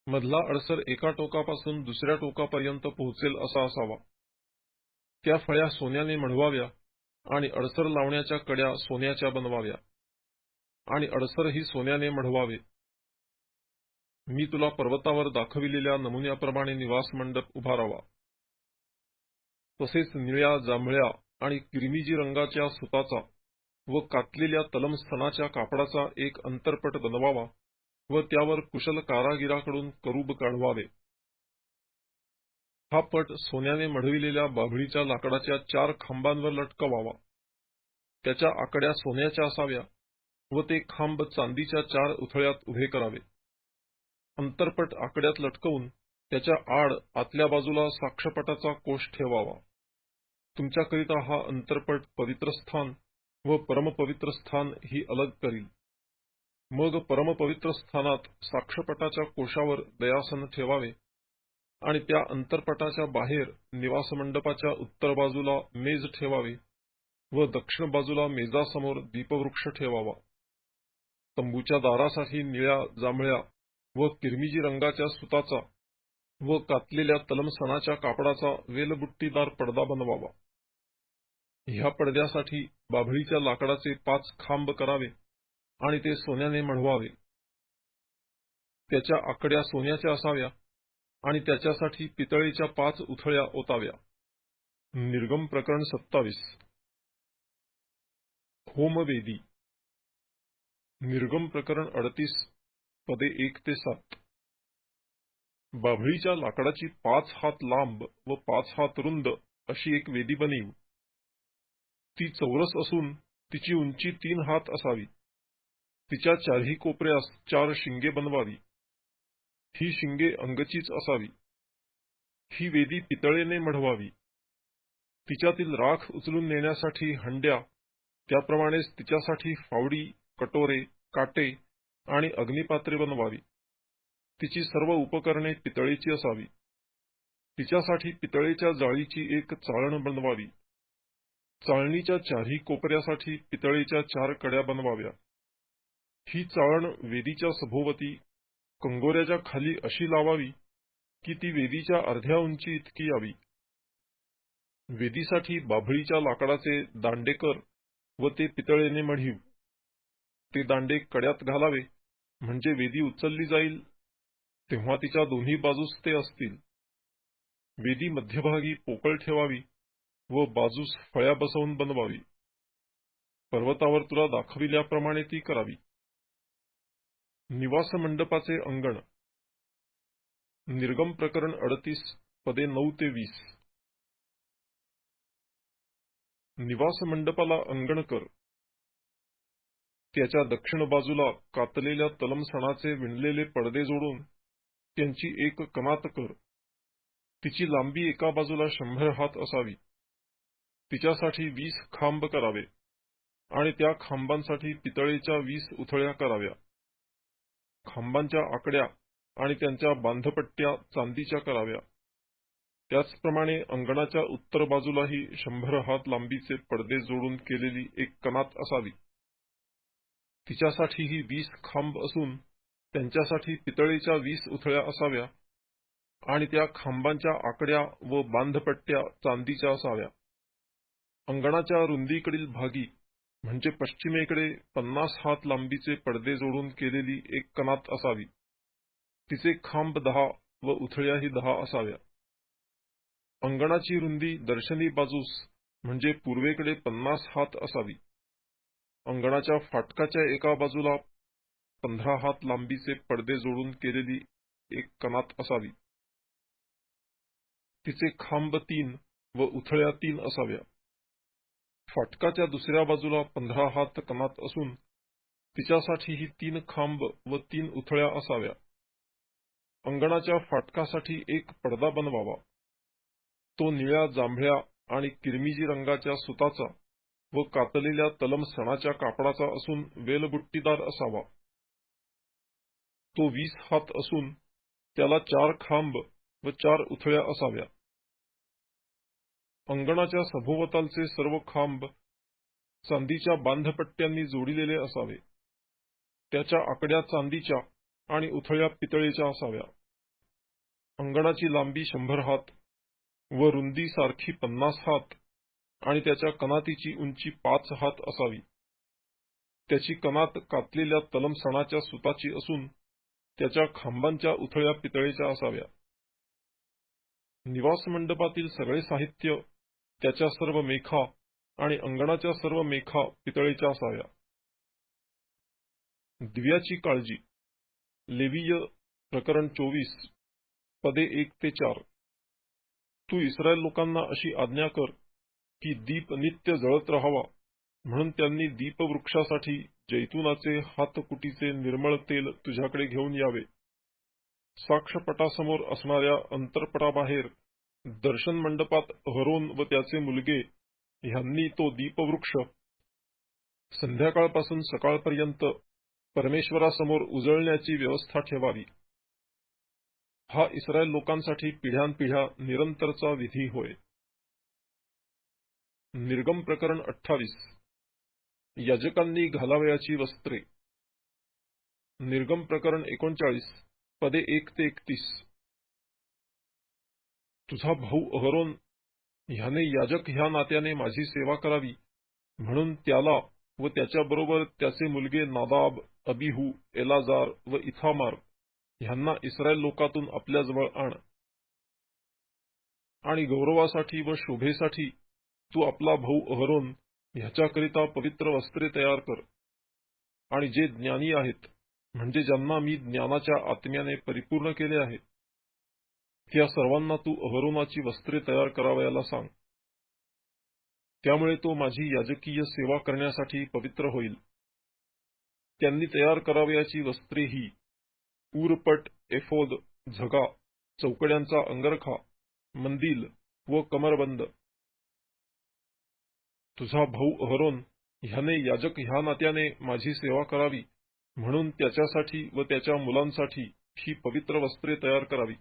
मधला अडसर एका टोकापासून दुसऱ्या टोकापर्यंत पोहोचेल असा असावा. त्या फळ्या सोन्याने मढवाव्या आणि अडसर लावण्याच्या कड्या सोन्याच्या बनवाव्या आणि अडसरही सोन्याने मढवावे. मी तुला पर्वतावर दाखविलेल्या नमुन्याप्रमाणे निवास मंडप उभारावा. तसेच निळ्या, जांभळ्या आणि किरमिजी रंगाच्या सुताचा व कातलेल्या तलम स्तनाच्या कापडाचा एक अंतरपट बनवावा व त्यावर कुशल कारागिराकडून करूब काढवावे. हा पट सोन्याने मढविलेल्या बाभळीच्या लाकडाच्या 4 खांबांवर लटकवावा. त्याच्या आकड्या सोन्याच्या असाव्या व ते खांब चांदीच्या 4 उथळ्यात उभे करावे. अंतरपट आकड्यात लटकवून त्याच्या आड आतल्या बाजूला साक्षपटाचा कोश ठेवावा. तुमच्याकरिता हा अंतरपट पवित्र स्थान व परमपवित्र स्थान ही अलग करील. मग परमपवित्र स्थानात साक्षपटाच्या कोशावर दयासन ठेवावे आणि त्या अंतरपटाच्या बाहेर निवास मंडपाच्या उत्तर बाजूला मेज ठेवावी व दक्षिण बाजूला मेजासमोर दीपवृक्ष ठेवावा. तंबूच्या दारासाठी निळ्या, जांभळ्या व किरमिजी रंगाच्या सुताचा व कातलेल्या तलमसनाच्या कापडाचा वेलबुट्टीदार पडदा बनवावा. ह्या पडद्यासाठी बाभळीच्या लाकडाचे 5 खांब करावे आणि ते सोन्याने मढवावे. त्याच्या आकड्या सोन्याच्या असाव्या आणि त्याच्यासाठी पितळेच्या 5 उथळ्या ओताव्या. निर्गम प्रकरण 27. होमवेदी. निर्गम प्रकरण 38 पदे 1 ते 7. बाभळीच्या लाकडाची 5 हात लांब व 5 हात रुंद अशी एक वेदी बनवू. ती चौरस असून तिची उंची 3 हात असावी. तिच्या चारही कोपऱ्यास 4 शिंगे बनवावी. ही शिंगे अंगचीच असावी. ही वेदी पितळेने मढवावी. तिच्यातील राख उचलून नेण्यासाठी हंड्या, त्याप्रमाणेच तिच्यासाठी फावडी, कटोरे, काटे आणि अग्निपात्रे बनवावी. तिची सर्व उपकरणे पितळेची असावी. तिच्यासाठी पितळेच्या जाळीची एक चाळण बनवावी. चाळणीच्या चारही कोपऱ्यासाठी पितळेच्या 4 कड्या बनवाव्या. ही चाळण वेदीच्या सभोवती कंगोऱ्याच्या खाली अशी लावावी की ती वेदीच्या अर्ध्या उंची इतकी यावी. वेदीसाठी बाभळीच्या लाकडाचे दांडे कर व ते पितळेने मढीव. ते दांडे कड्यात घालावे, म्हणजे वेदी उचलली जाईल तेव्हा तिच्या दोन्ही बाजूस ते असतील. वेदी मध्यभागी पोकळ ठेवावी व बाजूस फळ्या बसवून बनवावी. पर्वतावर तुला दाखविल्याप्रमाणे ती करावी. निवास मंडपाचे अंगण. निर्गम प्रकरण 38 पदे 9 ते 20. निवास मंडपाला अंगण कर. त्याच्या दक्षिण बाजूला कातलेल्या तलमसणाचे विणलेले पडदे जोडून त्यांची एक कनात कर. तिची लांबी एका बाजूला 100 हात असावी. तिच्यासाठी 20 खांब करावे आणि त्या खांबांसाठी पितळेच्या 20 उथळ्या कराव्या. खांबांच्या आकड्या आणि त्यांच्या बांधपट्ट्या चांदीच्या कराव्या. त्याचप्रमाणे अंगणाच्या उत्तर बाजूलाही 100 हात लांबीचे पडदे जोडून केलेली एक कनात असावी. तिच्यासाठीही 20 खांब असून त्यांच्यासाठी पितळेच्या 20 उथळ्या असाव्या आणि त्या खांबांच्या आकड्या व बांधपट्ट्या चांदीच्या असाव्या. अंगणाच्या रुंदीकडील भागी म्हणजे पश्चिमेकडे 50 हात लांबीचे पडदे जोडून केलेली एक कनात असावी. तिचे खांब 10 व उथळ्याही 10 असाव्या. अंगणाची रुंदी दर्शनी बाजूस म्हणजे पूर्वेकडे 50 हात असावी. अंगणाच्या फाटकाच्या एका बाजूला 15 हात लांबीचे पडदे जोडून केलेली एक कनात असावी. तिचे खांब 3 व उथळ्या 3 असाव्या. फाटकाच्या दुसऱ्या बाजूला 15 हात कनात असून तिच्यासाठीही 3 खांब व 3 उथळ्या असाव्या. अंगणाच्या फाटकासाठी एक पडदा बनवावा. तो निळ्या, जांभळ्या आणि किरमिजी रंगाच्या सुताचा व कातलेल्या तलम सणाच्या कापडाचा असून वेलबुट्टीदार असावा. तो 20 हात असून त्याला 4 खांब व 4 उथळ्या असाव्या. अंगणाच्या सभोवतालचे सर्व खांब चांदीच्या बांधपट्ट्यांनी जोडलेले असावे. त्याच्या आकड्या चांदीच्या आणि उथळ्या पितळेच्या असाव्या. अंगणाची लांबी 100 हात व रुंदी सारखी 50 हात आणि त्याच्या कनातीची उंची 5 हात असावी. त्याची कनात कातलेल्या तलम सणाच्या सुताची असून त्याच्या खांबांच्या उथळ्या पितळेच्या असाव्या. निवास मंडपातील सगळे साहित्य, त्याच्या सर्व मेखा आणि अंगणाच्या सर्व मेखा पितळेच्या असाव्या. दिव्याची काळजी. लेवीय प्रकरण 24 पदे 1 ते 4. तू इस्रायल लोकांना अशी आज्ञा कर की दीप नित्य जळत राहावा, म्हणून त्यांनी दीपवृक्षासाठी जैतुनाचे हातकुटीचे निर्मळ तेल तुझ्याकडे घेऊन यावे. साक्षपटासमोर असणाऱ्या अंतरपटाबाहेर दर्शन मंडपात अहरोन व त्याचे मुलगे ह्यांनी तो दीपवृक्ष संध्याकाळपासून सकाळपर्यंत परमेश्वरासमोर उजळण्याची व्यवस्था ठेवावी. हा इस्रायल लोकांसाठी पिढ्यानपिढ्या निरंतरचा विधी होय. निर्गम प्रकरण 28. याजकांनी घालावयाची वस्त्रे. निर्गम प्रकरण 39 पदे 1 ते 31. तुझा भाऊ अहरोन ह्याने याजक ह्या नात्याने माझी सेवा करावी, म्हणून त्याला व त्याच्याबरोबर त्याचे मुलगे नादाब, अबिहू, एलाजार व इथामार ह्यांना इस्रायल लोकातून आपल्याजवळ आण. आणि गौरवासाठी व शोभेसाठी तू आपला भाऊ अहरोन ह्याच्याकरिता पवित्र वस्त्रे तयार कर. आणि जे ज्ञानी आहेत, म्हणजे ज्यांना मी ज्ञानाच्या आत्म्याने परिपूर्ण केले आहे, त्या सर्वांना तू अहरोनाची वस्त्रे तयार करावयाला सांग. त्यामुळे तो माझी याजकीय सेवा करण्यासाठी पवित्र होईल. त्यांनी तयार करावयाची वस्त्रे ही ऊरपट, एफोद, झगा, चौकड्यांचा अंगरखा, मंदिल व कमरबंद. तुझा भाऊ अहरोन ह्याने याजक ह्या नात्याने माझी सेवा करावी, म्हणून त्याच्यासाठी व त्याच्या मुलांसाठी ही पवित्र वस्त्रे तयार करावी.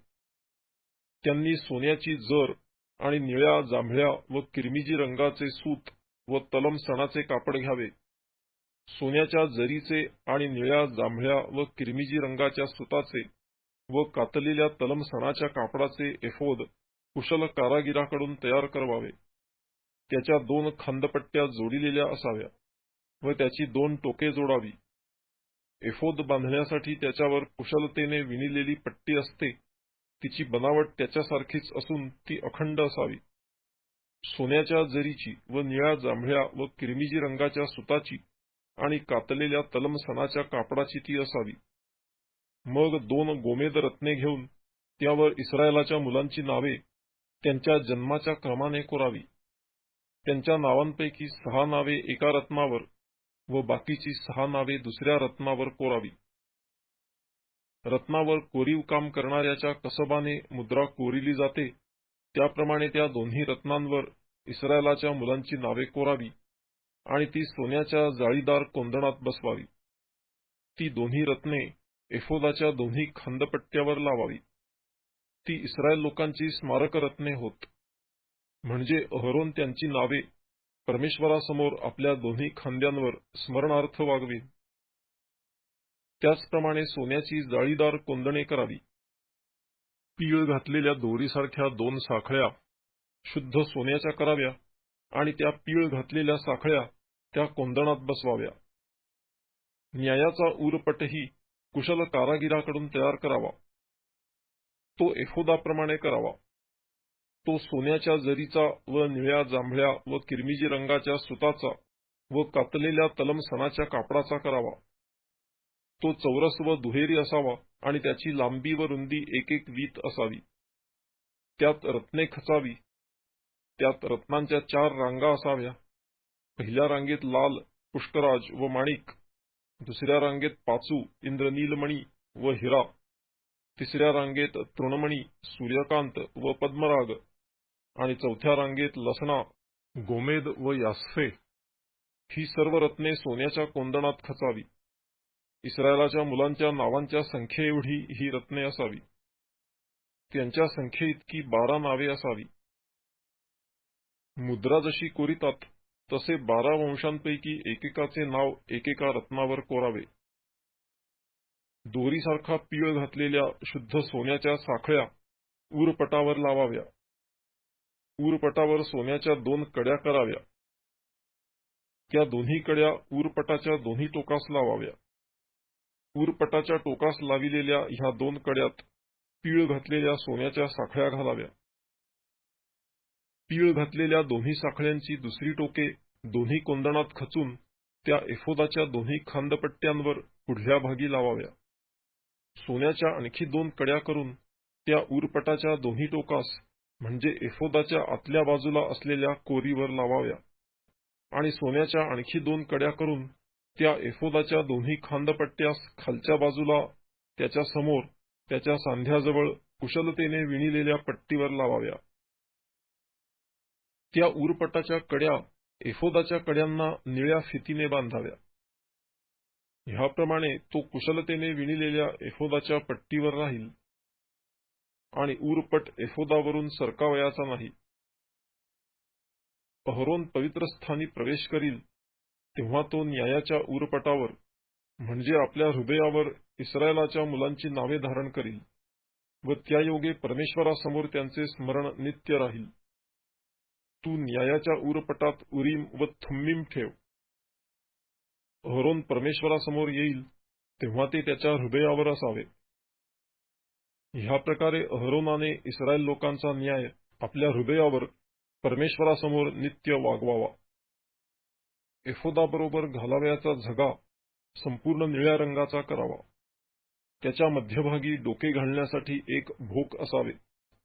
त्यांनी सोन्याची जर आणि निळ्या, जांभळ्या व किरमिजी रंगाचे सूत व तलम सणाचे कापड घ्यावे. सोन्याच्या जरीचे आणि निळ्या, जांभळ्या व किरमिजी रंगाच्या सुताचे व कातलेल्या तलम सणाच्या कापडाचे एफोद कुशल कारागिराकडून तयार करवावे. त्याच्या 2 खांदपट्ट्या जोडलेल्या असाव्या व त्याची 2 टोके जोडावी. एफोद बांधण्यासाठी त्याच्यावर कुशलतेने विणलेली पट्टी असते, तिची बनावट त्याच्यासारखीच असून ती अखंड असावी. सोन्याच्या जरीची व निळ्या, जांभळ्या व किरमिजी रंगाच्या सुताची आणि कातलेल्या तलम सणाच्या कापडाची ती असावी. मग 2 गोमेद रत्ने घेऊन त्यावर इस्रायलाच्या मुलांची नावे त्यांच्या जन्माच्या क्रमाने कोरावी. त्यांच्या नावांपैकी 6 नावे एका रत्नावर व बाकीची 6 नावे दुसऱ्या रत्नावर कोरावी. रत्नावर कोरीव काम करणाऱ्याच्या कसबाने मुद्रा कोरिली जाते, त्याप्रमाणे त्या दोन्ही रत्नांवर इस्रायलाच्या मुलांची नावे कोरावी आणि ती सोन्याच्या जाळीदार कोंदणात बसवावी. ती दोन्ही रत्ने एफोदाच्या दोन्ही खांदपट्ट्यावर लावावी. ती इस्रायल लोकांची स्मारक रत्ने होत, म्हणजे अहरोन त्यांची नावे परमेश्वरासमोर आपल्या दोन्ही खांद्यांवर स्मरणार्थ वागवीन. त्याचप्रमाणे सोन्याची जाळीदार कोंदणे करावी. पीळ घातलेल्या दोरीसारख्या 2 साखळ्या शुद्ध सोन्याच्या कराव्या आणि त्या पीळ घातलेल्या साखळ्या त्या कोंदणात बसवाव्या. न्यायाचा उरपटही कुशल कारागिराकडून तयार करावा. तो एफोदाप्रमाणे करावा. तो सोन्याच्या जरीचा व निळ्या, जांभळ्या व किरमिजी रंगाच्या सुताचा व कातलेल्या तलमसणाच्या कापडाचा करावा. तो चौरस व दुहेरी असावा आणि त्याची लांबी व रुंदी 1 वीत असावी. त्यात रत्ने खचावी. त्यात रत्नांच्या 4 रांगा असाव्या. पहिल्या रांगेत लाल, पुष्कराज व माणिक, दुसऱ्या रांगेत पाचू, इंद्रनीलमणी व हिरा, तिसऱ्या रांगेत तृणमणी, सूर्यकांत व पद्मराग आणि चौथ्या रांगेत लसणा, गोमेद व यास्फे. ही सर्व रत्ने सोन्याच्या कोंदणात खचावी. इस्रायलाच्या मुलांच्या नावांच्या संख्येएवढी ही रत्ने असावी. त्यांच्या संख्येइतकी 12 नावे असावी. मुद्रा जशी कोरितात तसे 12 वंशांपैकी एकेकाचे नाव एकेका रत्नावर कोरावे. दोरीसारखा पीळ घातलेल्या शुद्ध सोन्याच्या साखळ्या उरपटावर लावाव्या. उरपटावर सोन्याच्या 2 कड्या कराव्या. त्या दोन्ही कड्या उरपटाच्या दोन्ही टोकास लावाव्या. उरपटाच्या टोकास लाविलेल्या ह्या 2 कड्यात पीळ घातलेल्या सोन्याच्या साखळ्या घालाव्या. पीळ घातलेल्या दोन्ही साखळ्यांची दुसरी टोके दोन्ही कोंदणात खचून त्या एफोदाच्या दोन्ही खांदपट्ट्यांवर पुढल्या भागी लावाव्या. सोन्याच्या आणखी 2 कड्या करून त्या उरपटाच्या दोन्ही टोकास म्हणजे एफोदाच्या आतल्या बाजूला असलेल्या कोरीवर लावाव्या आणि सोन्याच्या आणखी 2 कड्या करून त्या एफोदाच्या दोन्ही खांदपट्ट्यास खालच्या बाजूला त्याच्या समोर त्याच्या सांध्याजवळ कुशलतेने विणिलेल्या पट्टीवर लावाव्या. त्या उरपटाच्या कड्या एफोदाच्या कड्यांना निळ्या फितीने बांधाव्या. ह्याप्रमाणे तो कुशलतेने विणिलेल्या एफोदाच्या पट्टीवर राहील आणि उरपट एफोदावरून सरकावयाचा नाही. अहरोन पवित्र स्थानी प्रवेश करील तेव्हा तो न्यायाच्या उरपटावर म्हणजे आपल्या हृदयावर इस्रायलाच्या मुलांची नावे धारण करील व त्यायोगे परमेश्वरासमोर त्यांचे स्मरण नित्य राहील. तू न्यायाच्या उरपटात उरीम व थुम्मीम ठेव. अहरोन परमेश्वरासमोर येईल तेव्हा ते त्याच्या हृदयावर असावे. ह्या प्रकारे अहरोनाने इस्रायल लोकांचा न्याय आपल्या हृदयावर परमेश्वरासमोर नित्य वागवावा. एफोदाबरोबर घालावयाचा झगा संपूर्ण निळ्या रंगाचा करावा. त्याच्या मध्यभागी डोके घालण्यासाठी एक भोक असावे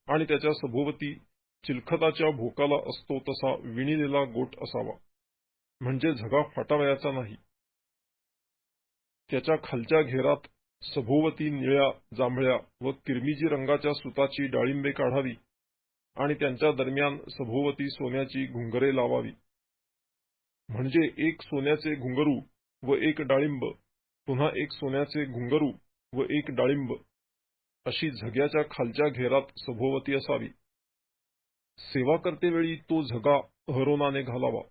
आणि त्याच्या सभोवती चिलखताच्या भोकाला असतो तसा विणिलेला गोट असावा, म्हणजे झगा फाटावयाचा नाही. त्याच्या खालच्या घेरात सभोवती निळ्या, जांभळ्या व किरमिजी रंगाच्या सुताची डाळिंबे काढावी आणि त्यांच्या दरम्यान सभोवती सोन्याची घुंगरे लावावी. म्हणजे एक सोन्याचे घुंगरू व एक डाळिंब, पुन्हा एक सोन्याचे घुंगरू व एक डाळिंब, अशी झग्याच्या खालच्या घेरात सभोवती असावी. सेवा करतेवेळी तो झगा अहरोनाने घालावा.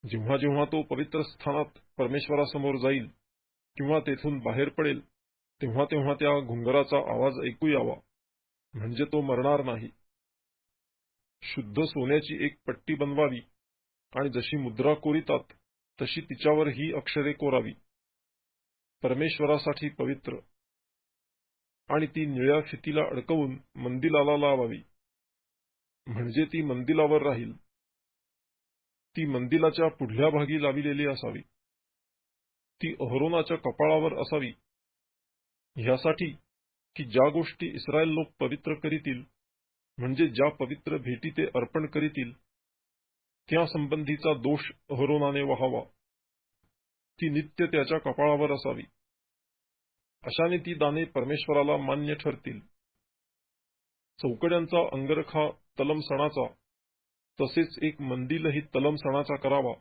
जेव्हा जेव्हा तो पवित्र स्थानात परमेश्वरासमोर जाईल किंवा तेथून बाहेर पडेल तेव्हा तेव्हा त्या घुंगराचा आवाज ऐकू यावा, म्हणजे तो मरणार नाही. शुद्ध सोन्याची एक पट्टी बनवावी आणि जशी मुद्रा कोरितात तशी तिच्यावर ही अक्षरे कोरावी, परमेश्वरासाठी पवित्र, आणि ती निळ्या फितीला अडकवून मंदिलाला लावावी, म्हणजे ती मंदिलावर राहील. ती मंदिलाच्या पुढल्या भागी लाविलेली असावी. ती अहरोनाच्या कपाळावर असावी, ह्यासाठी की ज्या गोष्टी इस्रायल लोक पवित्र करीतील, म्हणजे ज्या पवित्र भेटी ते अर्पण करीतील, त्या संबंधीचा दोष अहरोनाने वहावा. ती नित्य त्याच्या कपाळावर असावी. अशाने ती दाने परमेश्वराला मान्य ठरतील. चौकड्यांचा अंगरखा तलमसणाचा, तसेच एक मंदिलही तलमसणाचा करावा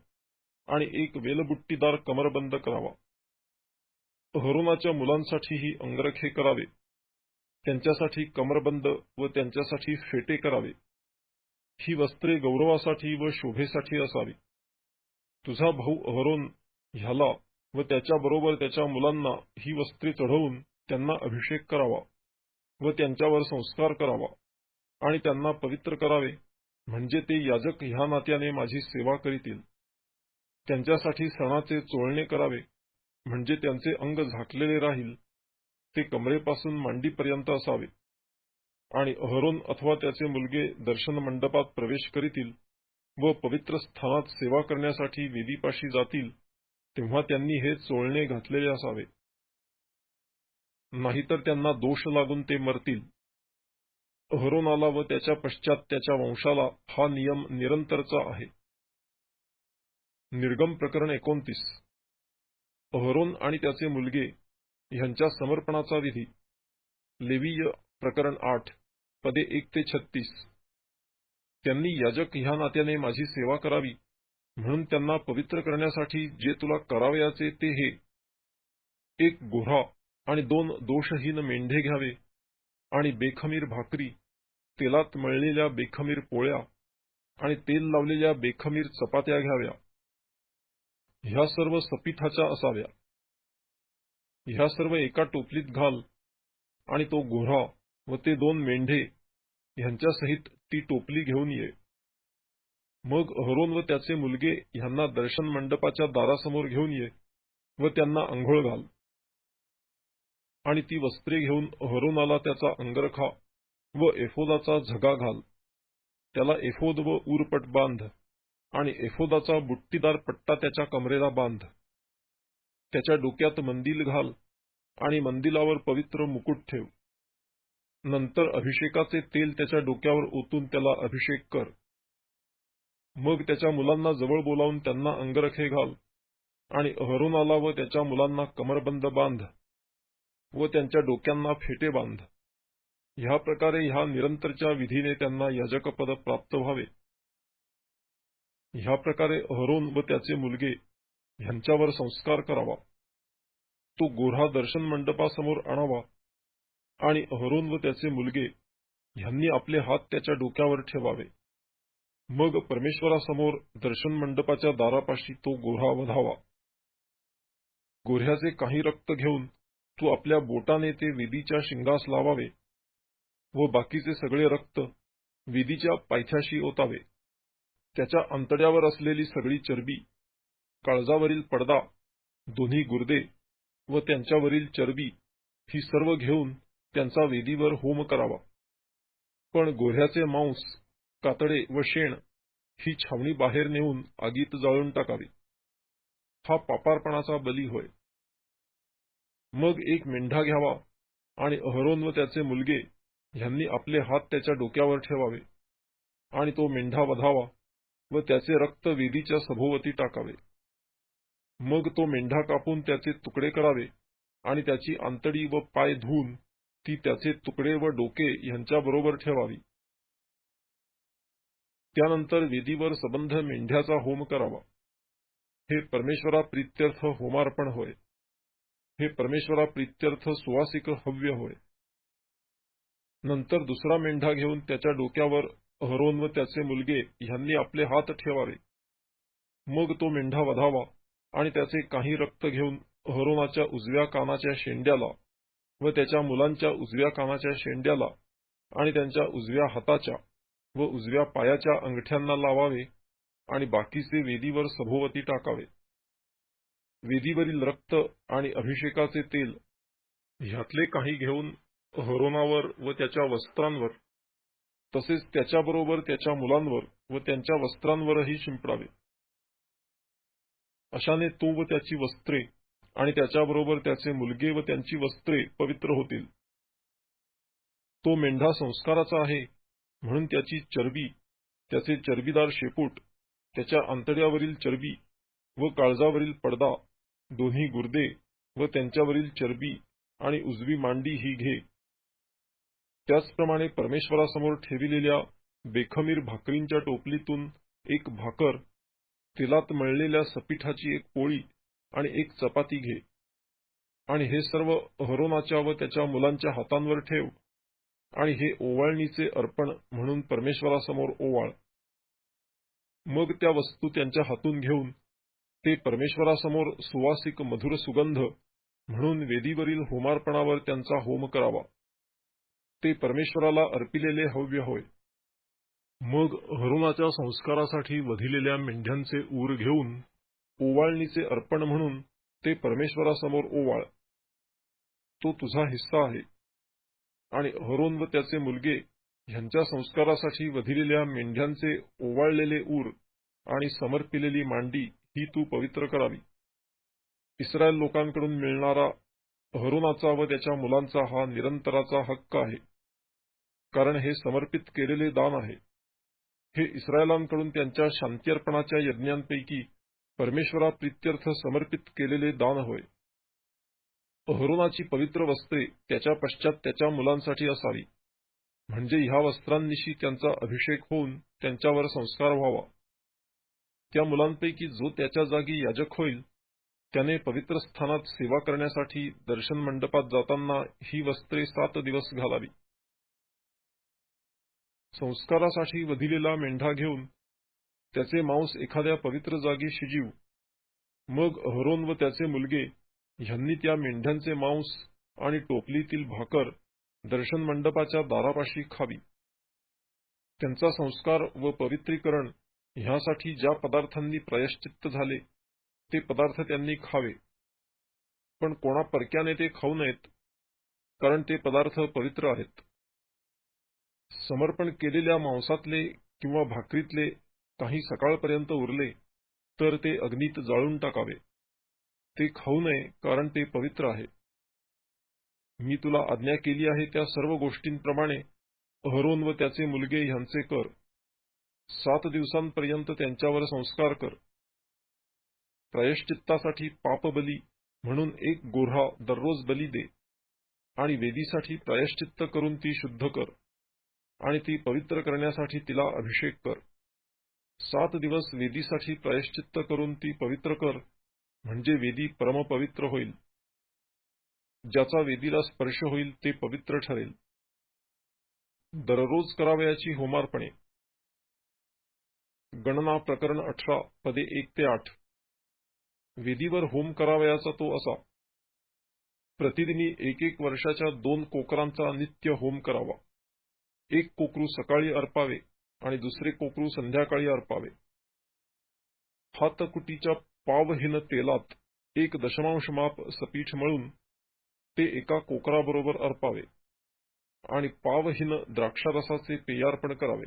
आणि एक वेलबुट्टीदार कमरबंद करावा. अहरोनाच्या मुलांसाठीही अंगरखे करावे, त्यांच्यासाठी कमरबंद व त्यांच्यासाठी फेटे करावे. ही वस्त्रे गौरवासाठी व शोभेसाठी असावी. तुझा भाऊ अहरोन ह्याला व त्याच्याबरोबर त्याच्या मुलांना ही वस्त्रे चढवून त्यांना अभिषेक करावा व त्यांच्यावर संस्कार करावा आणि त्यांना पवित्र करावे, म्हणजे ते याजक ह्या नात्याने माझी सेवा करीतील. त्यांच्यासाठी सणाचे चोळणे करावे, म्हणजे त्यांचे अंग झाकलेले राहील, ते कमरेपासून मांडीपर्यंत असावे. आणि अहरोन अथवा त्याचे मुलगे दर्शन मंडपात प्रवेश करीतील व पवित्र स्थानात सेवा करण्यासाठी वेदीपाशी जातील, तेव्हा त्यांनी हे चोळणे घातलेले असावे, नाहीतर त्यांना दोष लागून ते मरतील. अहरोनाला व त्याच्या पश्चात त्याच्या वंशाला हा नियम निरंतरचा आहे. निर्गम प्रकरण 29. अहरोन आणि त्याचे मुलगे ह्यांच्या समर्पणाचा विधी. लेवीय प्रकरण 8 पदे 1 ते 36. त्यांनी याजक ह्या नात्याने माझी सेवा करावी म्हणून त्यांना पवित्र करण्यासाठी जे तुला करावयाचे ते हे: 1 गोऱ्हा आणि 2 दोषहीन मेंढे घ्यावे आणि बेखमीर भाकरी, तेलात मळलेल्या बेखमीर पोळ्या आणि तेल लावलेल्या बेखमीर चपात्या घ्याव्या. ह्या सर्व सपीठाच्या असाव्या. ह्या सर्व एका टोपलीत घाल आणि तो गोऱ्हा व ते 2 मेंढे ह्यांच्या सहित ती टोपली घेऊन ये. मग अहरोन व त्याचे मुलगे ह्यांना दर्शन मंडपाच्या दारासमोर घेऊन ये व त्यांना अंघोळ घाल. आणि ती वस्त्रे घेऊन अहरोनाला त्याचा अंगरखा व एफोदाचा झगा घाल. त्याला एफोद व उरपट बांध आणि एफोदाचा बुट्टीदार पट्टा त्याच्या कमरेला बांध. त्याच्या डोक्यात मंदिल घाल आणि मंदिलावर पवित्र मुकुट ठेव. नंतर अभिषेकाचे तेल त्याच्या डोक्यावर ओतून त्याला अभिषेक कर. मग त्याच्या मुलांना जवळ बोलावून त्यांना अंगरखे घाल आणि अहरोनाला व त्याच्या मुलांना कमरबंद बांध व त्यांच्या डोक्यांना फेटे बांध. ह्या प्रकारे ह्या निरंतरच्या विधीने त्यांना याजकपद प्राप्त व्हावे. ह्या प्रकारे अहरोन व त्याचे मुलगे ह्यांच्यावर संस्कार करावा. तो गोऱ्हा दर्शन मंडपासमोर आणावा आणि अहरोन व त्याचे मुलगे ह्यांनी आपले हात त्याच्या डोक्यावर ठेवावे. मग परमेश्वरासमोर दर्शन मंडपाच्या दारापाशी तो गोऱ्हा वधावा. गोऱ्ह्याचे काही रक्त घेऊन तू आपल्या बोटाने ते वेदीच्या शिंगास लावावे व बाकीचे सगळे रक्त वेदीच्या पायथ्याशी ओतावे. त्याच्या अंतड्यावर असलेली सगळी चरबी, काळजावरील पडदा, दोन्ही गुर्दे व त्यांच्यावरील चरबी ही सर्व घेऊन त्यांचा वेदीवर होम करावा. पण गोऱ्ह्याचे मांस, कातडे व शेण ही छावणी बाहेर नेऊन आगीत जाळून टाकावी. हा पापार्पणाचा बली होय. मग 1 मेंढा घ्यावा आणि अहरोन व त्याचे मुलगे ह्यांनी आपले हात त्याच्या डोक्यावर ठेवावे आणि तो मेंढा वधावा व त्याचे रक्त वेदीच्या सभोवती टाकावे. मग तो मेंढा कापून त्याचे तुकडे करावे आणि त्याची अंतडी व पाय धुवून ती त्याचे तुकडे व डोके ह्यांच्याबरोबर ठेवावी. त्यानंतर वेदीवर सबंध मेंढ्याचा होम करावा. हे परमेश्वरा प्रीत्यर्थ होमार्पण होय. हे परमेश्वरा प्रीत्यर्थ सुवासिक हव्य होय. नंतर दुसरा मेंढा घेऊन त्याच्या डोक्यावर अहरोन व त्याचे मुलगे ह्यांनी आपले हात ठेवावे. मग तो मेंढा वधावा आणि त्याचे काही रक्त घेऊन अहरोनाच्या उजव्या कानाच्या शेंड्याला व त्याच्या मुलांच्या उजव्या कानाच्या शेंड्याला आणि त्यांच्या उजव्या हाताच्या व उजव्या पायाच्या अंगठ्यांना लावावे आणि बाकीचे वेदीवर सभोवती टाकावे. वेदीवरील रक्त आणि अभिषेकाचे तेल ह्यातले काही घेऊन अहरोनावर व त्याच्या वस्त्रांवर, तसेच त्याच्याबरोबर त्याच्या मुलांवर व त्यांच्या वस्त्रांवरही शिंपडावे. अशाने तो व त्याची वस्त्रे आणि त्याच्याबरोबर त्याचे मुलगे व त्यांची वस्त्रे पवित्र होतील. तो मेंढा संस्काराचा आहे म्हणून त्याची चरबी, त्याचे चरबीदार शेपूट, त्याच्या अंतड्यावरील चरबी व काळजावरील पडदा, दोन्ही गुर्दे व त्यांच्यावरील चरबी आणि उजवी मांडी ही घे. त्याचप्रमाणे परमेश्वरासमोर ठेविलेल्या बेखमीर भाकरींच्या टोपलीतून 1 भाकर, तेलात मळलेल्या सपीठाची 1 पोळी आणि 1 चपाती घे. आणि हे सर्व अहरोनाच्या व त्याच्या मुलांच्या हातांवर ठेव आणि हे ओवाळणीचे अर्पण म्हणून परमेश्वरासमोर ओवाळ. मग त्या वस्तू त्यांच्या हातून घेऊन ते परमेश्वरासमोर सुवासिक मधुर सुगंध म्हणून वेदीवरील होमार्पणावर त्यांचा होम करावा. ते परमेश्वराला अर्पिलेले हव्य होय. मग हरोनाच्या संस्कारासाठी वधिलेल्या मेंढ्यांचे ऊर घेऊन ओवाळणीचे अर्पण म्हणून ते परमेश्वरासमोर ओवाळ. तो तुझा हिस्सा आहे. आणि हरोन व त्याचे मुलगे ह्यांच्या संस्कारासाठी वधिलेल्या मेंढ्यांचे ओवाळलेले ऊर आणि समर्पिलेली मांडी ही तू पवित्र करावी. इस्रायल लोकांकडून मिळणारा हरोनाचा व त्याच्या मुलांचा हा निरंतराचा हक्क आहे, कारण हे समर्पित केलेले दान आहे. हे इस्रायलांकडून त्यांच्या शांती यज्ञांपैकी परमेश्वराप्रित्यर्थ समर्पित केलेले दान होय. अहरोनाची पवित्र वस्त्रे त्याच्या पश्चात त्याच्या मुलांसाठी असावी, म्हणजे ह्या वस्त्रांनिशी त्यांचा अभिषेक होऊन त्यांच्यावर संस्कार व्हावा. त्या मुलांपैकी जो त्याच्या जागी याजक होईल त्याने पवित्र स्थानात सेवा करण्यासाठी दर्शन मंडपात जाताना ही वस्त्रे 7 दिवस घालावी. संस्कारासाठी वधिलेला मेंढा घेऊन त्याचे मांस एखाद्या पवित्र जागी शिजीव. मग अहरोन व त्याचे मुलगे ह्यांनी त्या मेंढ्यांचे मांस आणि टोपलीतील भाकर दर्शन मंडपाच्या दारापाशी खावी. त्यांचा संस्कार व पवित्रीकरण ह्यासाठी ज्या पदार्थांनी प्रायश्चित्त झाले ते पदार्थ त्यांनी खावे, पण कोणा परक्याने ते खाऊ नयेत, कारण ते पदार्थ पवित्र आहेत. समर्पण केलेल्या मांसातले किंवा भाकरीतले काही सकाळपर्यंत उरले तर ते अग्नीत जाळून टाकावे. ते खाऊ नये, कारण ते पवित्र आहे. मी तुला आज्ञा केली आहे त्या सर्व गोष्टींप्रमाणे अहरोन व त्याचे मुलगे ह्यांचे कर. 7 दिवसांपर्यंत त्यांच्यावर संस्कार कर. प्रायश्चित्तासाठी पापबली म्हणून एक गोऱ्हा दररोज बली दे आणि वेदीसाठी प्रायश्चित्त करून ती शुद्ध कर आणि ती पवित्र करण्यासाठी तिला अभिषेक कर. 7 दिवस वेदीसाठी प्रायश्चित्त करून ती पवित्र कर, म्हणजे वेदी परमपवित्र होईल. ज्याचा वेदीला स्पर्श होईल ते पवित्र ठरेल. दररोज करावयाची होमार्पणे. गणना प्रकरण 18 पदे 1 ते 8. वेदीवर होम करावयाचा तो असा: प्रतिदिनी 1 वर्षाच्या 2 कोकरांचा नित्य होम करावा. 1 कोकरू सकाळी अर्पावे आणि दुसरे कोकरू संध्याकाळी अर्पावे. हातकुटीच्या पावहीन तेलात 1 दशमांश माप सपीठ मळून ते एका कोकराबरोबर अर्पावे आणि पावहीन द्राक्षारसाचे पेयार्पण करावे.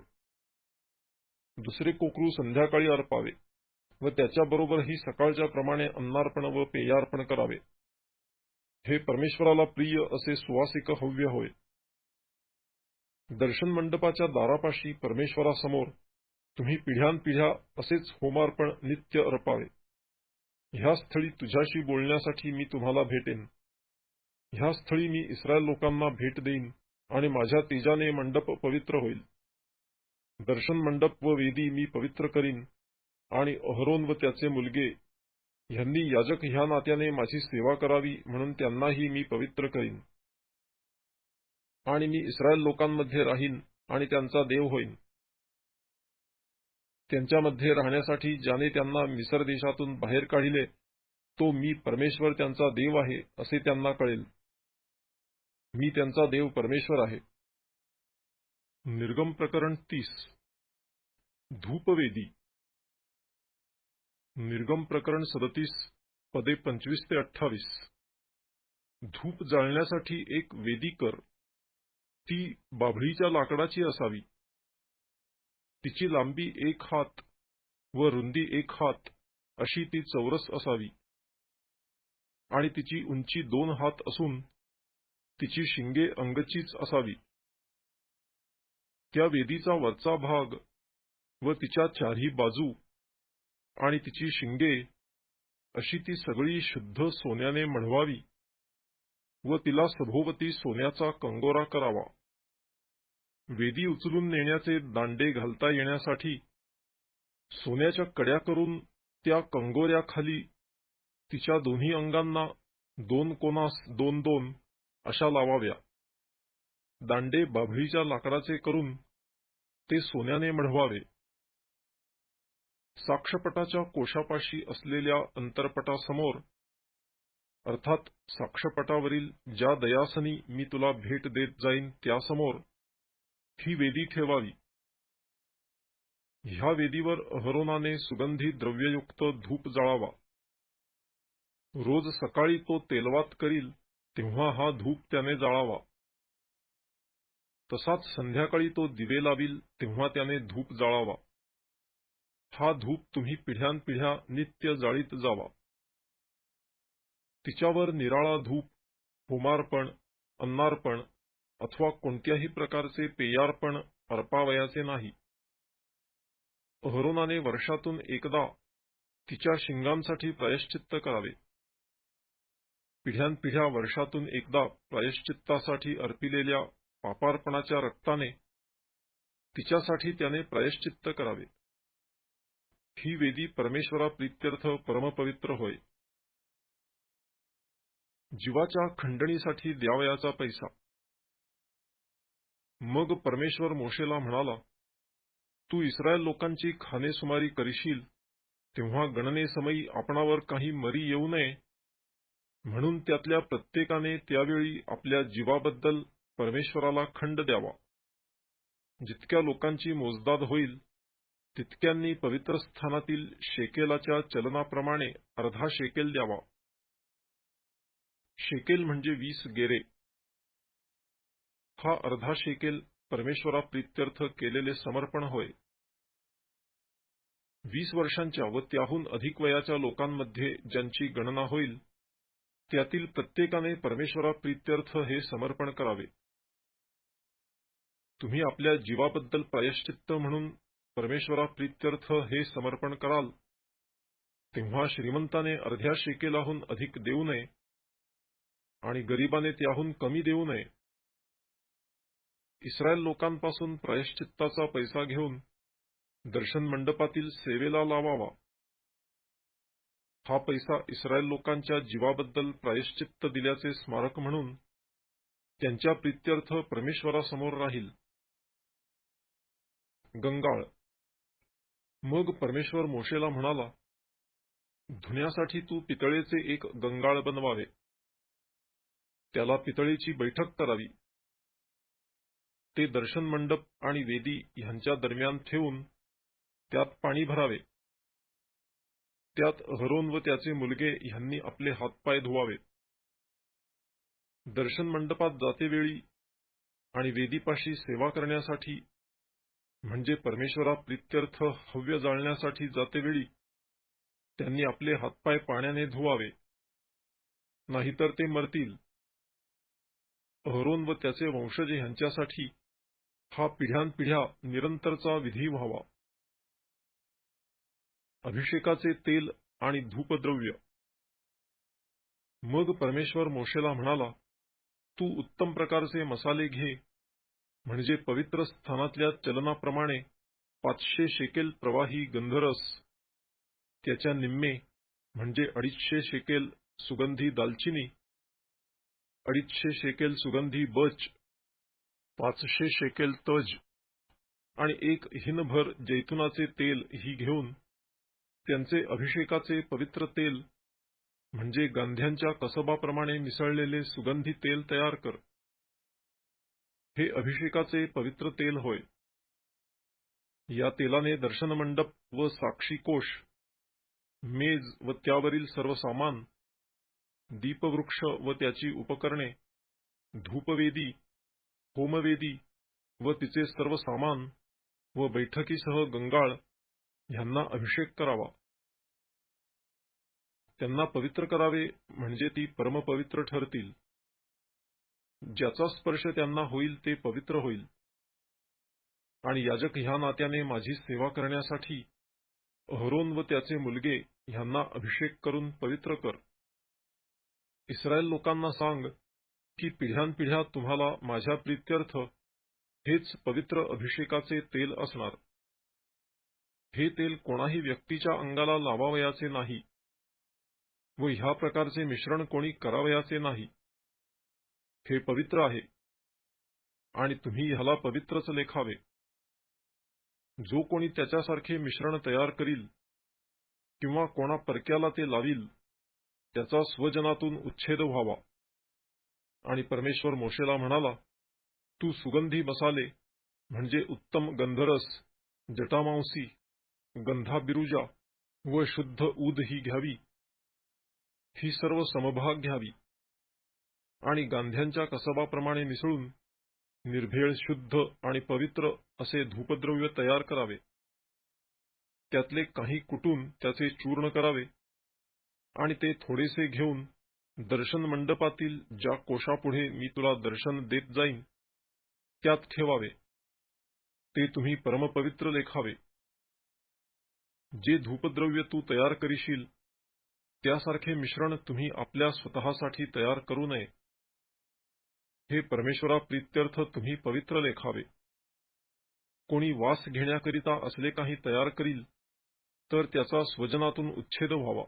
दुसरे कोकरू संध्याकाळी अर्पावे व त्याच्याबरोबरही सकाळच्या प्रमाणे अन्नार्पण व पेयार्पण करावे. हे परमेश्वराला प्रिय असे सुवासिक हव्य होय. दर्शन मंडपाच्या दारापाशी परमेश्वरासमोर तुम्ही पिढ्यानपिढ्या असेच होमार्पण नित्य अर्पावे. ह्या स्थळी तुझ्याशी बोलण्यासाठी मी तुम्हाला भेटेन. ह्या स्थळी मी इस्रायल लोकांना भेट देईन आणि माझ्या तेजाने मंडप पवित्र होईल. दर्शन मंडप व वेदी मी पवित्र करीन आणि अहरोन व त्याचे मुलगे ह्यांनी याजक ह्या नात्याने माझी सेवा करावी म्हणून त्यांनाही मी पवित्र करीन. आणि मी इस्रायल लोकांमध्ये राहीन आणि त्यांचा देव होईन. त्यांच्यामध्ये राहण्यासाठी ज्याने त्यांना मिस्र देशातून बाहेर काढिले तो मी परमेश्वर त्यांचा देव आहे असे त्यांना कळेल. मी त्यांचा देव परमेश्वर आहे. निर्गम प्रकरण 30. धूपवेदी. निर्गम प्रकरण 37 पदे 25 ते 28. धूप जाळण्यासाठी एक वेदी कर. ती बाभळीच्या लाकडाची असावी. तिची लांबी 1 हात व रुंदी 1 हात अशी ती चौरस असावी आणि तिची उंची 2 हात असून तिची शिंगे अंगचीच असावी. त्या वेदीचा वरचा भाग व तिच्या चारही बाजू आणि तिची शिंगे अशी ती सगळी शुद्ध सोन्याने मढवावी व तिला सभोवती सोन्याचा कंगोरा करावा. वेदी उचलून नेण्याचे दांडे घालता येण्यासाठी सोन्याच्या कड्या करून त्या कंगोऱ्याखाली तिच्या दोन्ही अंगांना 2 कोनास 2-2 अशा लावाव्या. दांडे बाभळीच्या लाकडाचे करून ते सोन्याने मढवावे. साक्षपटाच्या कोशापाशी असलेल्या अंतरपटासमोर, अर्थात साक्षपटावरील ज्या दयासनी मी तुला भेट देत जाईन त्यासमोर ही वेदी ठेवावी. ह्या वेदीवर अहरोनाने सुगंधी द्रव्ययुक्त धूप जाळावा. रोज सकाळी तो तेलवात करील तेव्हा हा धूप त्याने जाळावा. तसाच संध्याकाळी तो दिवे लावील तेव्हा त्याने धूप जाळावा. हा धूप तुम्ही पिढ्यानपिढ्या नित्य जाळीत जावा. तिच्यावर निराळा धूप, होमार्पण, अन्नार्पण अथवा कोणत्याही प्रकारचे पेयार्पण अर्पावयाचे नाही. अहरोनाने वर्षातून एकदा तिच्या शिंगांसाठी प्रायश्चित्त करावे. पिढ्यानपिढ्या वर्षातून एकदा प्रायश्चित्तासाठी अर्पिलेल्या पापार्पणाच्या रक्ताने तिच्यासाठी त्याने प्रायश्चित्त करावे. ही वेदी परमेश्वराप्रीत्यर्थ परमपवित्र होय. जीवाच्या खंडणीसाठी द्यावयाचा पैसा. मग परमेश्वर मोशेला म्हणाला, तू इस्रायल लोकांची खानेसुमारी करशील तेव्हा गणनेसमयी आपणावर काही मरी येऊ नये म्हणून त्यातल्या प्रत्येकाने त्यावेळी आपल्या जीवाबद्दल परमेश्वराला खंड द्यावा. जितक्या लोकांची मोजदाद होईल तितक्यांनी पवित्र स्थानातील शेकेलाच्या चलनाप्रमाणे अर्धा शेकेल द्यावा. शेकेल म्हणजे 20 गेरे. हा अर्धा शेकेल परमेश्वराप्रीत्यर्थ केलेले समर्पण होय. 20 वर्षांच्या व त्याहून अधिक वयाच्या लोकांमध्ये ज्यांची गणना होईल त्यातील प्रत्येकाने परमेश्वराप्रीत्यर्थ हे समर्पण करावे. तुम्ही आपल्या जीवाबद्दल प्रायश्चित्त म्हणून परमेश्वराप्रीत्यर्थ हे समर्पण कराल तेव्हा श्रीमंताने अर्ध्या शेकेलाहून अधिक देऊ नये आणि गरीबाने त्याहून कमी देऊ नये. इस्रायल लोकांपासून प्रायश्चित्ताचा पैसा घेऊन दर्शन मंडपातील सेवेला लावावा. हा पैसा इस्रायल लोकांच्या जीवाबद्दल प्रायश्चित्त दिल्याचे स्मारक म्हणून त्यांच्या प्रीत्यर्थ परमेश्वरासमोर राहील. गंगाळ. मग परमेश्वर मोशेला म्हणाला, धुण्यासाठी तू पितळेचे एक गंगाळ बनवावे. त्याला पितळेची बैठक करावी. ते दर्शन मंडप आणि वेदी ह्यांच्या दरम्यान ठेवून त्यात पाणी भरावे. त्यात अहरोन व त्याचे मुलगे ह्यांनी आपले हातपाय धुवावेत. दर्शन मंडपात जातेवेळी आणि वेदीपाशी सेवा करण्यासाठी म्हणजे परमेश्वराप्रीत्यर्थ हव्य जाळण्यासाठी जातेवेळी त्यांनी आपले हातपाय पाण्याने धुवावे, नाहीतर ते मरतील. अहरोन व त्याचे वंशज ह्यांच्यासाठी हा पिढ्यानपिढ्या निरंतरचा विधी व्हावा. अभिषेकाचे तेल आणि धूपद्रव्य. मग परमेश्वर मोशेला म्हणाला, तू उत्तम प्रकारचे मसाले घे, म्हणजे पवित्र स्थानातल्या चलनाप्रमाणे 500 शेकेल प्रवाही गंधरस, त्याच्या निम्मे म्हणजे 250 शेकेल सुगंधी दालचिनी, 250 शेकेल सुगंधी बच, 500 शेकेल तज आणि 1 हिनभर जैतुनाचे तेल ही घेऊन त्यांचे अभिषेकाचे पवित्र तेल म्हणजे गांध्यांच्या कसबाप्रमाणे मिसळलेले सुगंधी तेल तयार कर. हे अभिषेकाचे पवित्र तेल होय. या तेलाने दर्शनमंडप व साक्षीकोश, मेज व त्यावरील सर्व सामान, दीपवृक्ष व त्याची उपकरणे, धूपवेदी, होमवेदी व तिचे सर्व सामान व बैठकीसह गंगाळ ह्यांना अभिषेक करावा. त्यांना पवित्र करावे म्हणजे ती परमपवित्र ठरतील. ज्याचा स्पर्श त्यांना होईल ते पवित्र होईल. आणि याजक ह्या नात्याने माझी सेवा करण्यासाठी अहरोन व त्याचे मुलगे ह्यांना अभिषेक करून पवित्र कर. इस्रायल लोकांना सांग की पिढ्यानपिढ्या तुम्हाला माझ्या प्रीत्यर्थ हेच पवित्र अभिषेकाचे तेल असणार. हे तेल कोणाही व्यक्तीच्या अंगाला लावावयाचे नाही व ह्या प्रकारचे मिश्रण कोणी करावयाचे नाही. हे पवित्र आहे आणि तुम्ही ह्याला पवित्रच लेखावे. जो कोणी त्याच्यासारखे मिश्रण तयार करील किंवा कोणा परक्याला ते लावील त्याचा स्वजनातून उच्छेद व्हावा. आणि परमेश्वर मोशेला म्हणाला, तू सुगंधी मसाले म्हणजे उत्तम गंधरस, जटामांसी, गंधाबिरुजा व शुद्ध ऊद ही घ्यावी. ही सर्व समभाग घ्यावी आणि गांध्यांच्या कसबाप्रमाणे मिसळून निर्भेळ शुद्ध आणि पवित्र असे धूपद्रव्य तयार करावे. त्यातले काही कुटून त्याचे चूर्ण करावे आणि ते थोडेसे घेऊन दर्शन मंडपातील ज्या कोशापुढे मी तुला दर्शन देत जाईन त्यात ठेवावे. ते तुम्ही परमपवित्र लेखावे. जे धूपद्रव्य तू तयार करीशील त्यासारखे मिश्रण तुम्ही आपल्या स्वतःसाठी तयार करू नये. हे परमेश्वरा प्रीत्यर्थ तुम्ही पवित्र लेखावे. कोणी वास घेण्याकरिता असले काही तयार करील तर त्याचा स्वजनातून उच्छेद व्हावा.